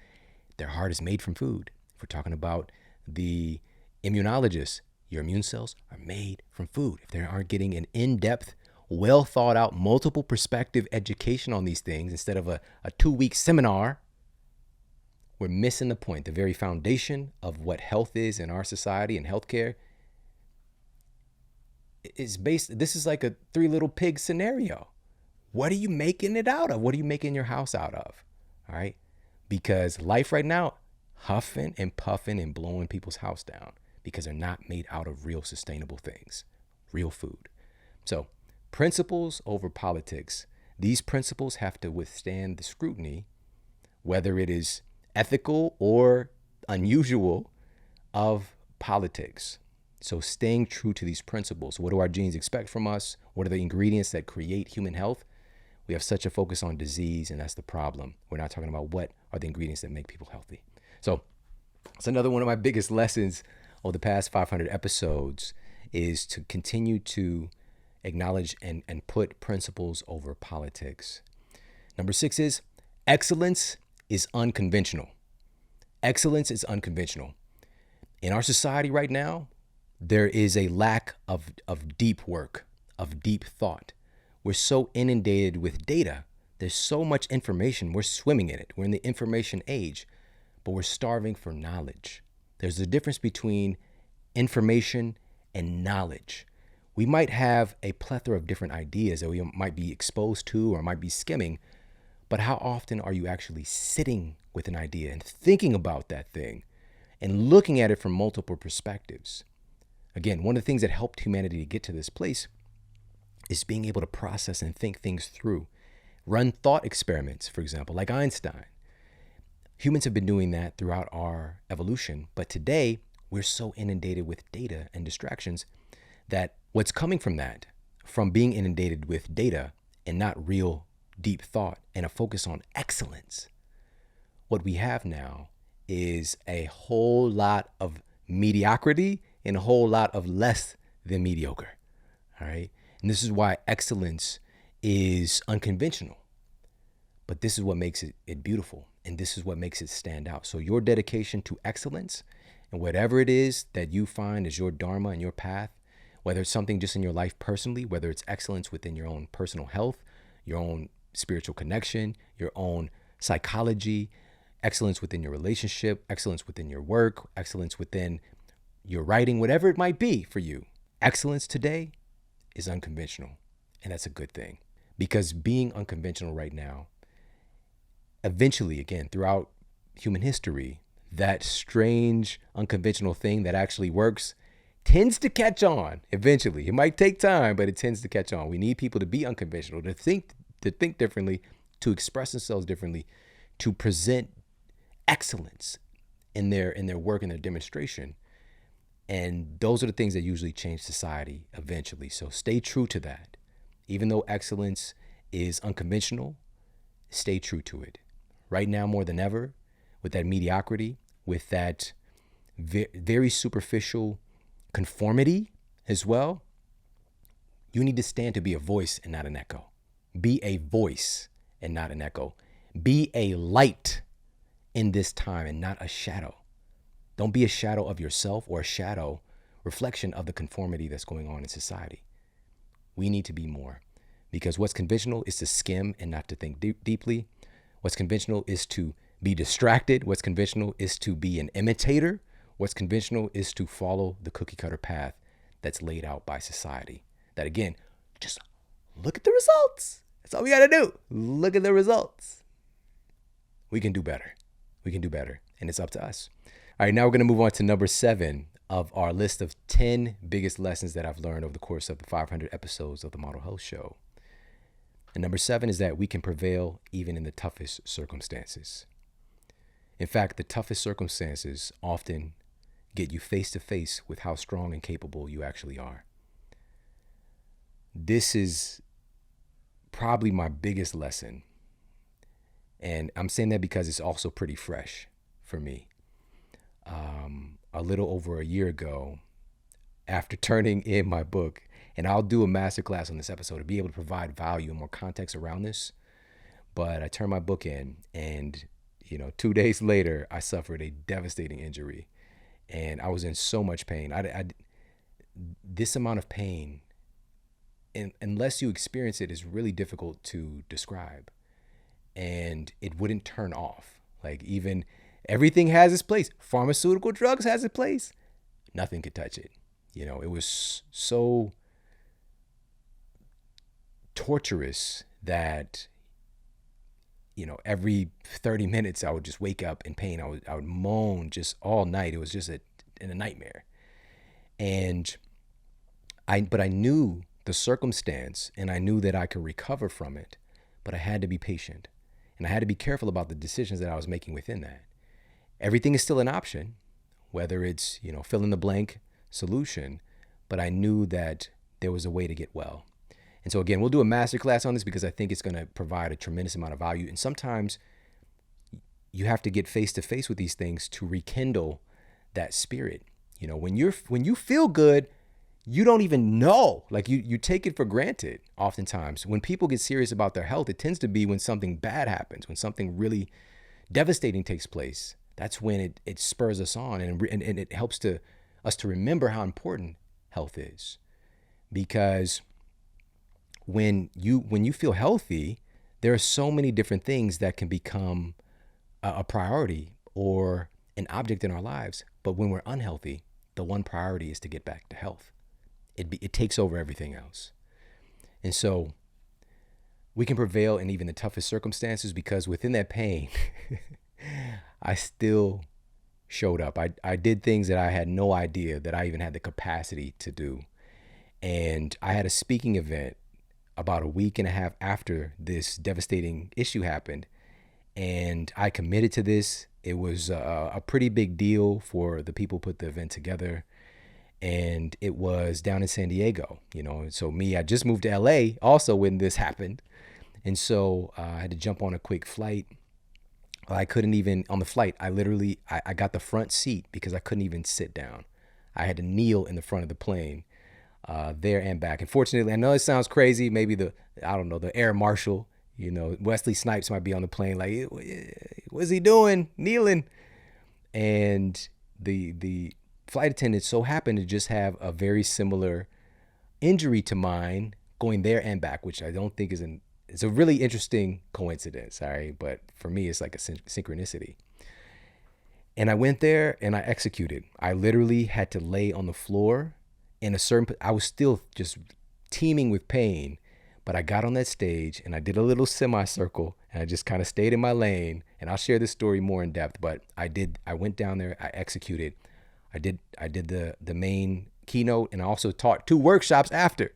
S1: Their heart is made from food. If we're talking about the immunologist, your immune cells are made from food. If they aren't getting an in-depth, well thought out, multiple perspective education on these things instead of a 2-week seminar, we're missing the point. The very foundation of what health is in our society and healthcare is based, this is like a Three Little Pigs scenario. What are you making it out of? What are you making your house out of? All right. Because life right now, huffing and puffing and blowing people's house down because they're not made out of real sustainable things, real food. So principles over politics. These principles have to withstand the scrutiny, whether it is ethical or unusual, of politics. So staying true to these principles. What do our genes expect from us? What are the ingredients that create human health? We have such a focus on disease, and that's the problem. We're not talking about what are the ingredients that make people healthy. So it's another one of my biggest lessons over the past 500 episodes is to continue to acknowledge and put principles over politics. Number 6 is excellence is unconventional. Excellence is unconventional. In our society right now, there is a lack of deep work, of deep thought. We're so inundated with data. There's so much information. We're swimming in it. We're in the information age, but we're starving for knowledge. There's a difference between information and knowledge. We might have a plethora of different ideas that we might be exposed to or might be skimming, but how often are you actually sitting with an idea and thinking about that thing and looking at it from multiple perspectives? Again, one of the things that helped humanity to get to this place is being able to process and think things through. Run thought experiments, for example, like Einstein. Humans have been doing that throughout our evolution, but today we're so inundated with data and distractions that what's coming from that, from being inundated with data and not real deep thought and a focus on excellence, what we have now is a whole lot of mediocrity and a whole lot of less than mediocre. All right. And this is why excellence is unconventional. But this is what makes it beautiful. And this is what makes it stand out. So your dedication to excellence and whatever it is that you find is your dharma and your path, whether it's something just in your life personally, whether it's excellence within your own personal health, your own spiritual connection, your own psychology, excellence within your relationship, excellence within your work, excellence within your writing, whatever it might be for you. Excellence today is unconventional. And that's a good thing, because being unconventional right now, eventually, again, throughout human history, that strange unconventional thing that actually works tends to catch on eventually. It might take time, but it tends to catch on. We need people to be unconventional, to think differently, to express themselves differently, to present excellence in their work and their demonstration. And those are the things that usually change society eventually. So stay true to that. Even though excellence is unconventional, stay true to it. Right now, more than ever, with that mediocrity, with that very superficial conformity as well, you need to stand to be a voice and not an echo. Be a voice and not an echo. Be a light in this time and not a shadow. Don't be a shadow of yourself or a shadow reflection of the conformity that's going on in society. We need to be more, because what's conventional is to skim and not to think deeply. What's conventional is to be distracted. What's conventional is to be an imitator. What's conventional is to follow the cookie cutter path that's laid out by society. That, again, just look at the results. That's all we got to do. Look at the results. We can do better. We can do better. And it's up to us. All right, now we're going to move on to number 7 of our list of 10 biggest lessons that I've learned over the course of the 500 episodes of the Model Health Show. And number 7 is that we can prevail even in the toughest circumstances. In fact, the toughest circumstances often get you face to face with how strong and capable you actually are. This is probably my biggest lesson. And I'm saying that because it's also pretty fresh for me. A little over a year ago, after turning in my book, and I'll do a masterclass on this episode to be able to provide value and more context around this. But I turned my book in, and 2 days later, I suffered a devastating injury, and I was in so much pain. This amount of pain, and unless you experience it, is really difficult to describe. And it wouldn't turn off. Like, even everything has its place. Pharmaceutical drugs has its place. Nothing could touch it. It was so torturous that, every 30 minutes I would just wake up in pain. I would moan just all night. It was just a nightmare. But I knew the circumstance, and I knew that I could recover from it, but I had to be patient, and I had to be careful about the decisions that I was making within that. Everything is still an option, whether it's, fill in the blank solution, but I knew that there was a way to get well. And so again, we'll do a masterclass on this because I think it's going to provide a tremendous amount of value. And sometimes you have to get face to face with these things to rekindle that spirit. When you feel good, you don't even know, like you take it for granted. Oftentimes when people get serious about their health, it tends to be when something bad happens, when something really devastating takes place. That's when it spurs us on, and it helps us to remember how important health is. Because when you feel healthy, there are so many different things that can become a priority or an object in our lives. But when we're unhealthy, the one priority is to get back to health. It takes over everything else. And so we can prevail in even the toughest circumstances, because within that pain, I still showed up. I did things that I had no idea that I even had the capacity to do. And I had a speaking event about a week and a half after this devastating issue happened. And I committed to this. It was a pretty big deal for the people who put the event together. And it was down in San Diego, So I just moved to LA also when this happened. And so I had to jump on a quick flight. I couldn't even, on the flight, I got the front seat because I couldn't even sit down. I had to kneel in the front of the plane, there and back. And fortunately, I know it sounds crazy. Maybe the air marshal, Wesley Snipes might be on the plane. Like, what's he doing? Kneeling. And the flight attendant so happened to just have a very similar injury to mine going there and back, which I don't think it's a really interesting coincidence. All right. But for me, it's like a synchronicity. And I went there and I executed. I literally had to lay on the floor in I was still just teeming with pain, but I got on that stage and I did a little semicircle and I just kind of stayed in my lane. And I'll share this story more in depth, but I went down there, I executed. I did the main keynote, and I also taught 2 workshops after.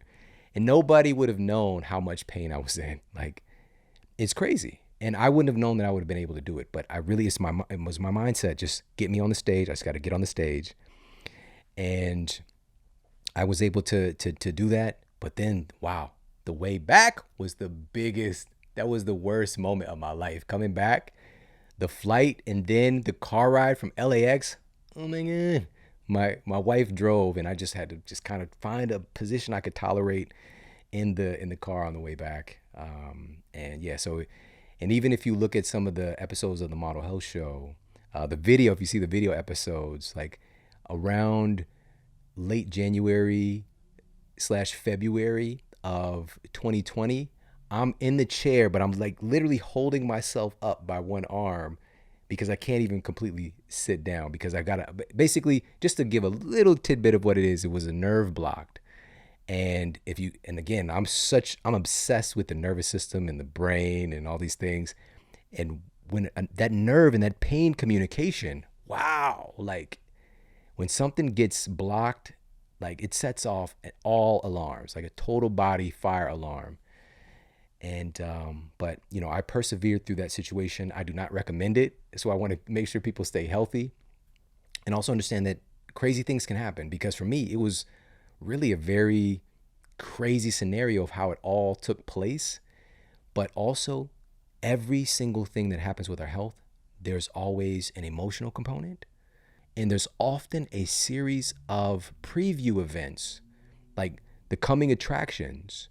S1: And nobody would have known how much pain I was in. Like, it's crazy. And I wouldn't have known that I would have been able to do it. But it was my mindset. Just get me on the stage. I just got to get on the stage. And I was able to do that. But then, wow, the way back was the biggest. That was the worst moment of my life. Coming back, the flight, and then the car ride from LAX. Oh my God. My wife drove, and I just had to just kind of find a position I could tolerate in the car on the way back. And yeah, so, and even if you look at some of the episodes of the Model Health Show, the video, if you see the video episodes, like around late January/February of 2020, I'm in the chair, but I'm like literally holding myself up by one arm because I can't even completely sit down because I gotta, basically, just to give a little tidbit of what it is, it was a nerve blocked. And again, I'm obsessed with the nervous system and the brain and all these things. And when that nerve and that pain communication, wow, like when something gets blocked, like it sets off all alarms, like a total body fire alarm. And, but I persevered through that situation. I do not recommend it. So I want to make sure people stay healthy and also understand that crazy things can happen, because for me, it was really a very crazy scenario of how it all took place. But also, every single thing that happens with our health, there's always an emotional component. And there's often a series of preview events, like the coming attractions.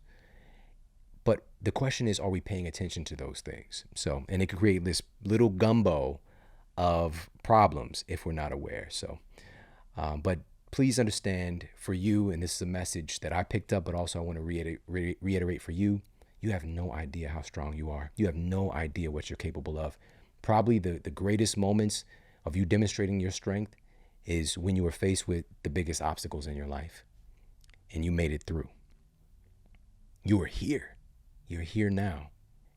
S1: But the question is, are we paying attention to those things? So, and it could create this little gumbo of problems if we're not aware. So, but please understand, for you, and this is a message that I picked up, but also I want to reiterate for you, you have no idea how strong you are. You have no idea what you're capable of. Probably the greatest moments of you demonstrating your strength is when you were faced with the biggest obstacles in your life and you made it through. You were here. You're here now.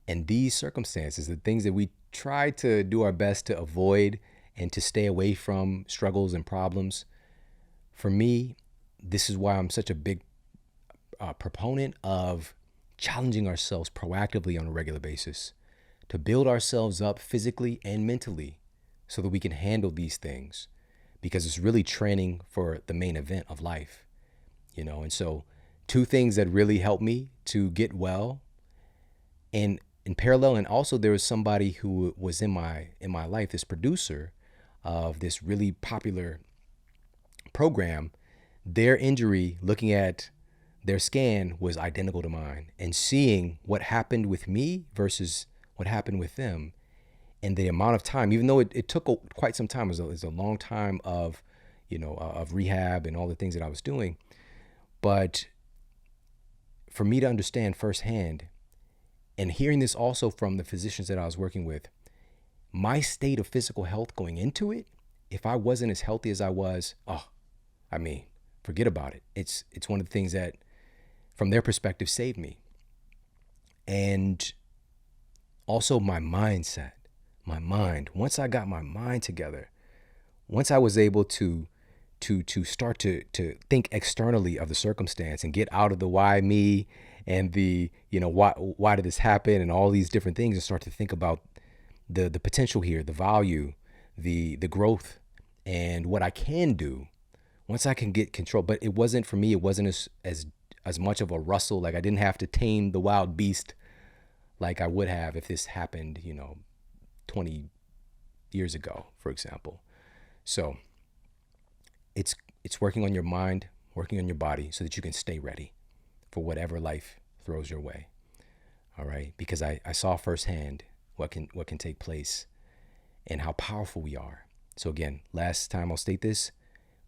S1: And these circumstances, the things that we try to do our best to avoid and to stay away from, struggles and problems, for me, this is why I'm such a big proponent of challenging ourselves proactively on a regular basis to build ourselves up physically and mentally so that we can handle these things, because it's really training for the main event of life, And so 2 things that really helped me to get well, and in parallel, and also there was somebody who was in my life, this producer of this really popular program. Their injury, looking at their scan, was identical to mine, and seeing what happened with me versus what happened with them, and the amount of time, even though it took quite some time, it was a long time of rehab and all the things that I was doing. But for me to understand firsthand, and hearing this also from the physicians that I was working with, my state of physical health going into it, if I wasn't as healthy as I was, forget about it. It's one of the things that, from their perspective, saved me. And also my mindset, my mind. Once I got my mind together, once I was able to start to think externally of the circumstance and get out of the why me and the, why did this happen and all these different things, and start to think about the potential here, the value, the growth, and what I can do once I can get control. But it wasn't, for me, it wasn't as much of a rustle. Like, I didn't have to tame the wild beast like I would have if this happened, 20 years ago, for example. So it's working on your mind, working on your body, so that you can stay ready for whatever life throws your way. All right. Because I saw firsthand what can take place and how powerful we are. So again, last time I'll state this,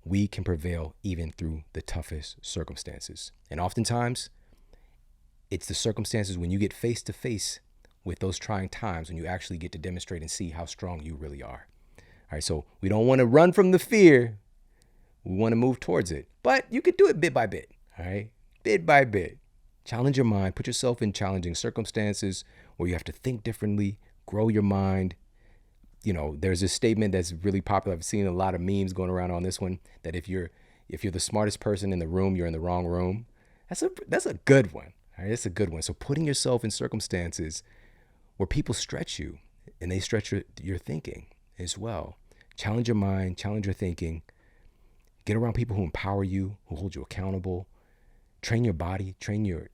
S1: we can prevail even through the toughest circumstances. And oftentimes it's the circumstances when you get face to face with those trying times when you actually get to demonstrate and see how strong you really are. All right. So we don't want to run from the fear. We want to move towards it, but you could do it bit by bit. All right. Bit by bit. Challenge your mind, put yourself in challenging circumstances where you have to think differently, grow your mind. There's this statement that's really popular. I've seen a lot of memes going around on this one, that if If you're the smartest person in the room, you're in the wrong room. That's a good one. All right, that's a good one. So putting yourself in circumstances where people stretch you and they stretch your thinking as well. Challenge your mind, challenge your thinking. Get around people who empower you, who hold you accountable. Train your body, train your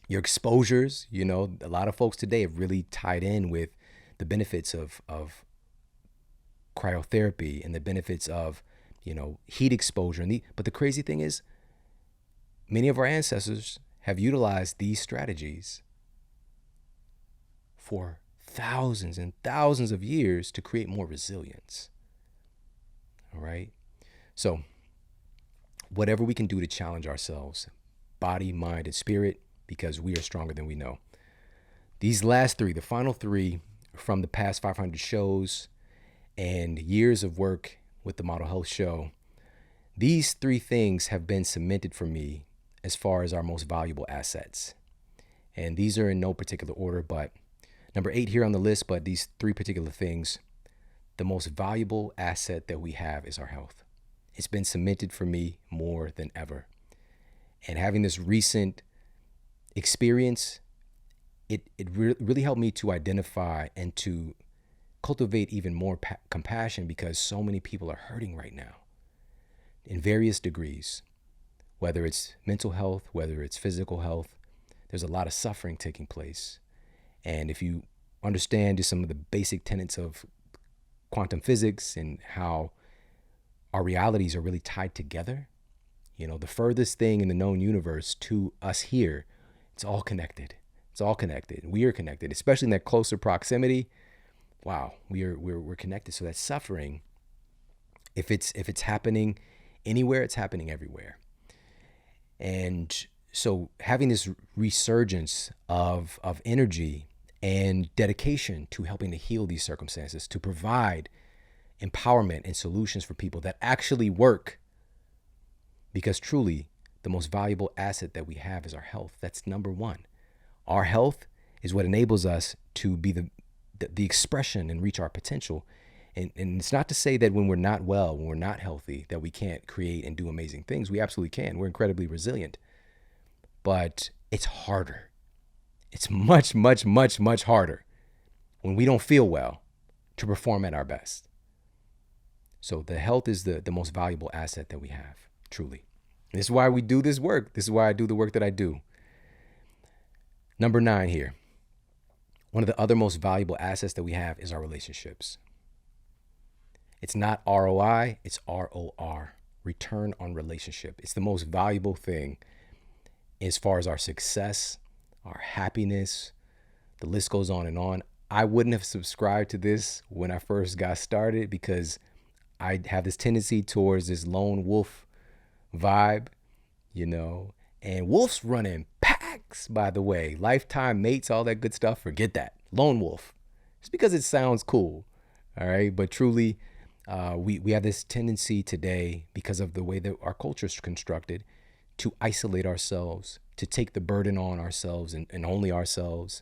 S1: exposures. You know, a lot of folks today have really tied in with the benefits of cryotherapy and the benefits of, heat exposure. But the crazy thing is, many of our ancestors have utilized these strategies for thousands and thousands of years to create more resilience. All right. So whatever we can do to challenge ourselves, body, mind, and spirit, because we are stronger than we know. These last three, the final three from the past 500 shows and years of work with the Model Health Show, these three things have been cemented for me as far as our most valuable assets. And these are in no particular order, but number 8 here on the list, but these three particular things, the most valuable asset that we have is our health. It's been cemented for me more than ever. And having this recent experience, it really helped me to identify and to cultivate even more compassion, because so many people are hurting right now in various degrees, whether it's mental health, whether it's physical health. There's a lot of suffering taking place. And if you understand just some of the basic tenets of quantum physics and how our realities are really tied together, the furthest thing in the known universe to us here, it's all connected. It's all connected. We are connected, especially in that closer proximity. Wow, we're connected. So that suffering, if it's happening anywhere, it's happening everywhere. And so having this resurgence of energy and dedication to helping to heal these circumstances, to provide empowerment and solutions for people that actually work, because truly the most valuable asset that we have is our health. That's number one. Our health is what enables us to be the expression and reach our potential. And it's not to say that when we're not well, when we're not healthy, that we can't create and do amazing things. We absolutely can. We're incredibly resilient. But it's harder. It's much, much, much, much harder when we don't feel well to perform at our best. So the health is the most valuable asset that we have, truly. And this is why we do this work. This is why I do the work that I do. Number 9 here. One of the other most valuable assets that we have is our relationships. It's not ROI, it's ROR, return on relationship. It's the most valuable thing as far as our success, our happiness. The list goes on and on. I wouldn't have subscribed to this when I first got started, because I have this tendency towards this lone wolf vibe, and wolves run in packs, by the way. Lifetime mates, all that good stuff, forget that. Lone wolf. Just because it sounds cool, all right? But truly, we have this tendency today, because of the way that our culture is constructed, to isolate ourselves, to take the burden on ourselves and only ourselves,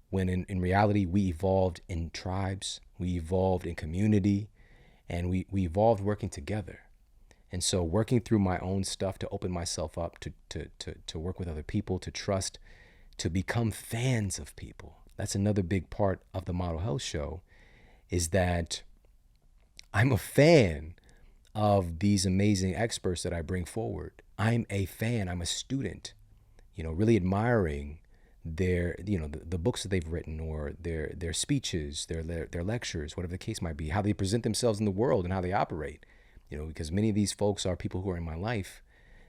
S1: when in reality, we evolved in tribes, we evolved in community, and we evolved working together. And so working through my own stuff to open myself up to work with other people, to trust, to become fans of people. That's another big part of the Model Health Show, is that I'm a fan of these amazing experts that I bring forward. I'm a fan, I'm a student, really admiring their, the books that they've written, or their speeches, their lectures, whatever the case might be, how they present themselves in the world and how they operate. Because many of these folks are people who are in my life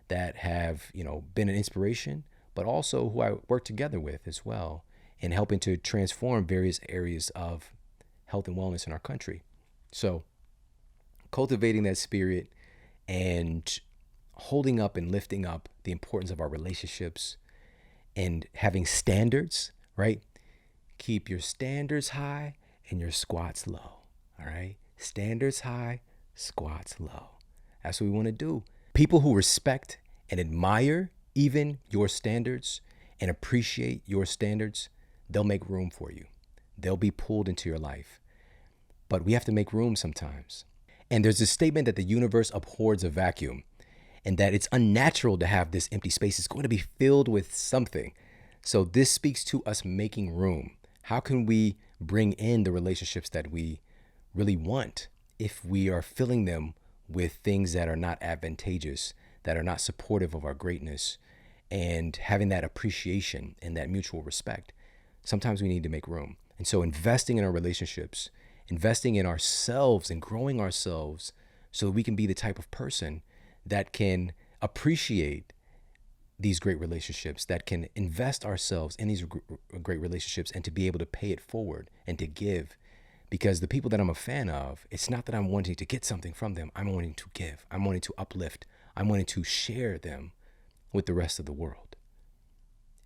S1: that have, been an inspiration, but also who I work together with as well, in helping to transform various areas of health and wellness in our country. So cultivating that spirit and holding up and lifting up the importance of our relationships and having standards, right? Keep your standards high and your squats low, all right? Standards high, squats low. That's what we want to do. People who respect and admire even your standards and appreciate your standards, they'll make room for you. They'll be pulled into your life. But we have to make room sometimes. And there's this statement that the universe abhors a vacuum and that it's unnatural to have this empty space. It's going to be filled with something. So this speaks to us making room. How can we bring in the relationships that we really want if we are filling them with things that are not advantageous, that are not supportive of our greatness, and having that appreciation and that mutual respect? Sometimes we need to make room. And so investing in our relationships, investing in ourselves and growing ourselves so that we can be the type of person that can appreciate these great relationships, that can invest ourselves in these great relationships and to be able to pay it forward and to give. Because the people that I'm a fan of, it's not that I'm wanting to get something from them. I'm wanting to give. I'm wanting to uplift. I'm wanting to share them with the rest of the world.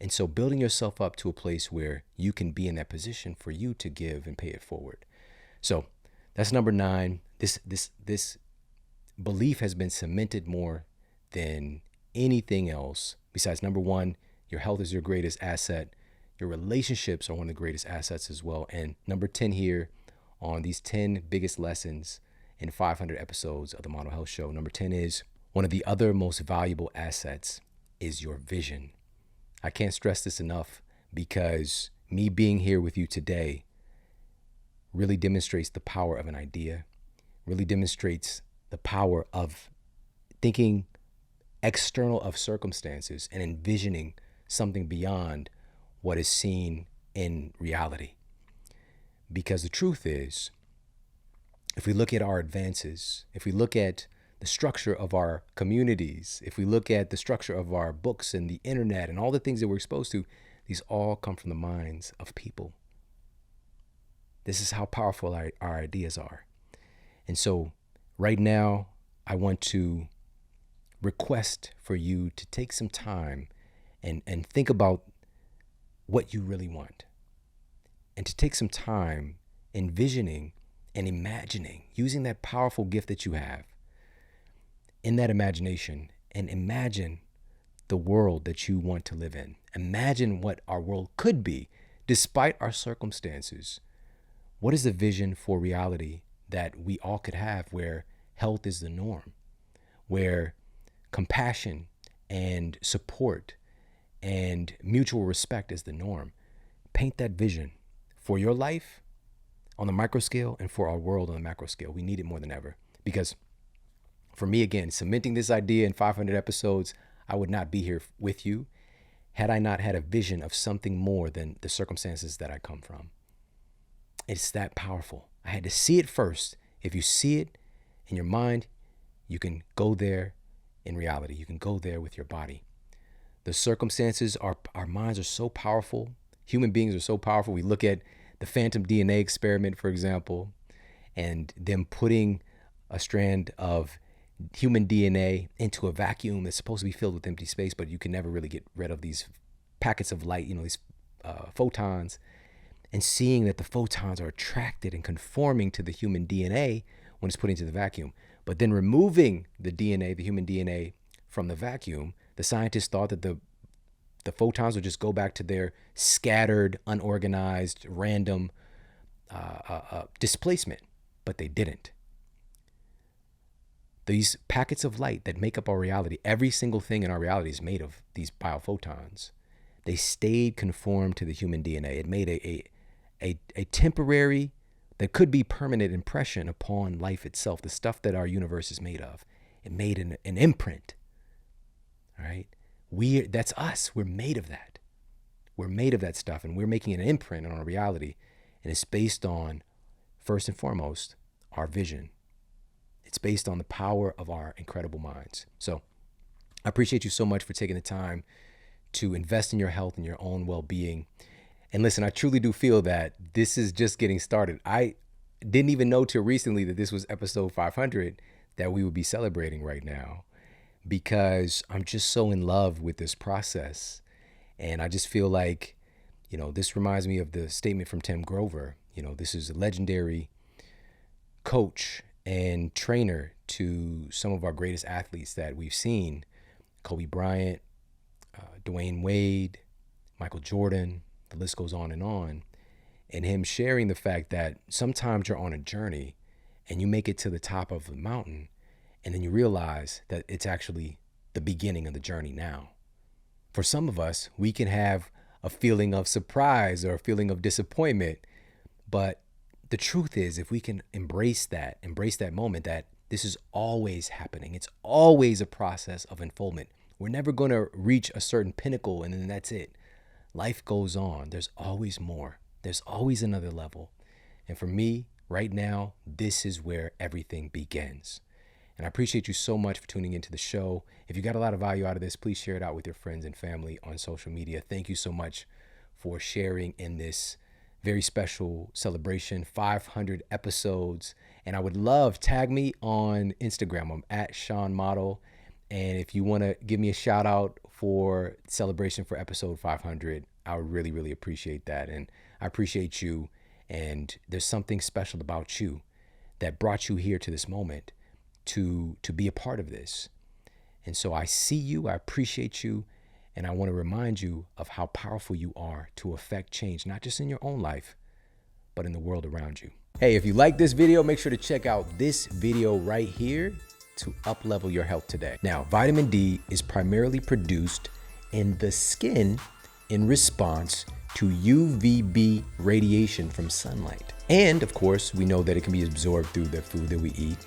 S1: And so building yourself up to a place where you can be in that position for you to give and pay it forward. So that's number 9. This belief has been cemented more than anything else. Besides, number 1, your health is your greatest asset. Your relationships are one of the greatest assets as well. And number 10 here on these 10 biggest lessons in 500 episodes of the Model Health Show. Number 10 is one of the other most valuable assets is your vision. I can't stress this enough because me being here with you today really demonstrates the power of an idea, really demonstrates the power of thinking external of circumstances and envisioning something beyond what is seen in reality. Because the truth is, if we look at our advances, if we look at the structure of our communities, if we look at the structure of our books and the internet and all the things that we're exposed to, these all come from the minds of people. This is how powerful our ideas are. And so right now, I want to request for you to take some time and think about what you really want. And to take some time envisioning and imagining, using that powerful gift that you have in that imagination, and imagine the world that you want to live in. Imagine what our world could be despite our circumstances. What is the vision for reality that we all could have where health is the norm, where compassion and support and mutual respect is the norm? Paint that vision for your life on the micro scale and for our world on the macro scale. We need it more than ever, because for me, again, cementing this idea in 500 episodes, I would not be here with you had I not had a vision of something more than the circumstances that I come from. It's that powerful. I had to see it first. If you see it in your mind, you can go there in reality. You can go there with your body. The circumstances, our minds are so powerful. Human beings are so powerful. We look at the phantom DNA experiment, for example, and them putting a strand of human DNA into a vacuum that's supposed to be filled with empty space, but you can never really get rid of these packets of light, these photons, and seeing that the photons are attracted and conforming to the human DNA when it's put into the vacuum. But then removing the DNA, the human DNA, from the vacuum, the scientists thought that the photons would just go back to their scattered, unorganized, random displacement, but they didn't. These packets of light that make up our reality, every single thing in our reality is made of these biophotons. They stayed conformed to the human DNA. It made a temporary, that could be permanent impression upon life itself, the stuff that our universe is made of. It made an imprint. All right? That's us. We're made of that. We're made of that stuff, and we're making an imprint on our reality. And it's based on, first and foremost, our vision. It's based on the power of our incredible minds. So I appreciate you so much for taking the time to invest in your health and your own well-being. And listen, I truly do feel that this is just getting started. I didn't even know till recently that this was episode 500 that we would be celebrating right now, because I'm just so in love with this process. And I just feel like, this reminds me of the statement from Tim Grover. This is a legendary coach and trainer to some of our greatest athletes that we've seen: Kobe Bryant, Dwayne Wade, Michael Jordan, the list goes on. And him sharing the fact that sometimes you're on a journey and you make it to the top of the mountain, and then you realize that it's actually the beginning of the journey now. For some of us, we can have a feeling of surprise or a feeling of disappointment, but the truth is, if we can embrace that moment, that this is always happening. It's always a process of unfoldment. We're never going to reach a certain pinnacle and then that's it. Life goes on. There's always more. There's always another level. And for me, right now, this is where everything begins. And I appreciate you so much for tuning into the show. If you got a lot of value out of this, please share it out with your friends and family on social media. Thank you so much for sharing in this very special celebration, 500 episodes. And I would love, tag me on Instagram. I'm at Shawn Model. And if you want to give me a shout out for celebration for episode 500, I would really, really appreciate that. And I appreciate you. And there's something special about you that brought you here to this moment to be a part of this. And so I see you, I appreciate you, and I want to remind you of how powerful you are to affect change, not just in your own life, but in the world around you. Hey, if you like this video, make sure to check out this video right here to up-level your health today. Now, vitamin D is primarily produced in the skin in response to UVB radiation from sunlight. And of course, we know that it can be absorbed through the food that we eat,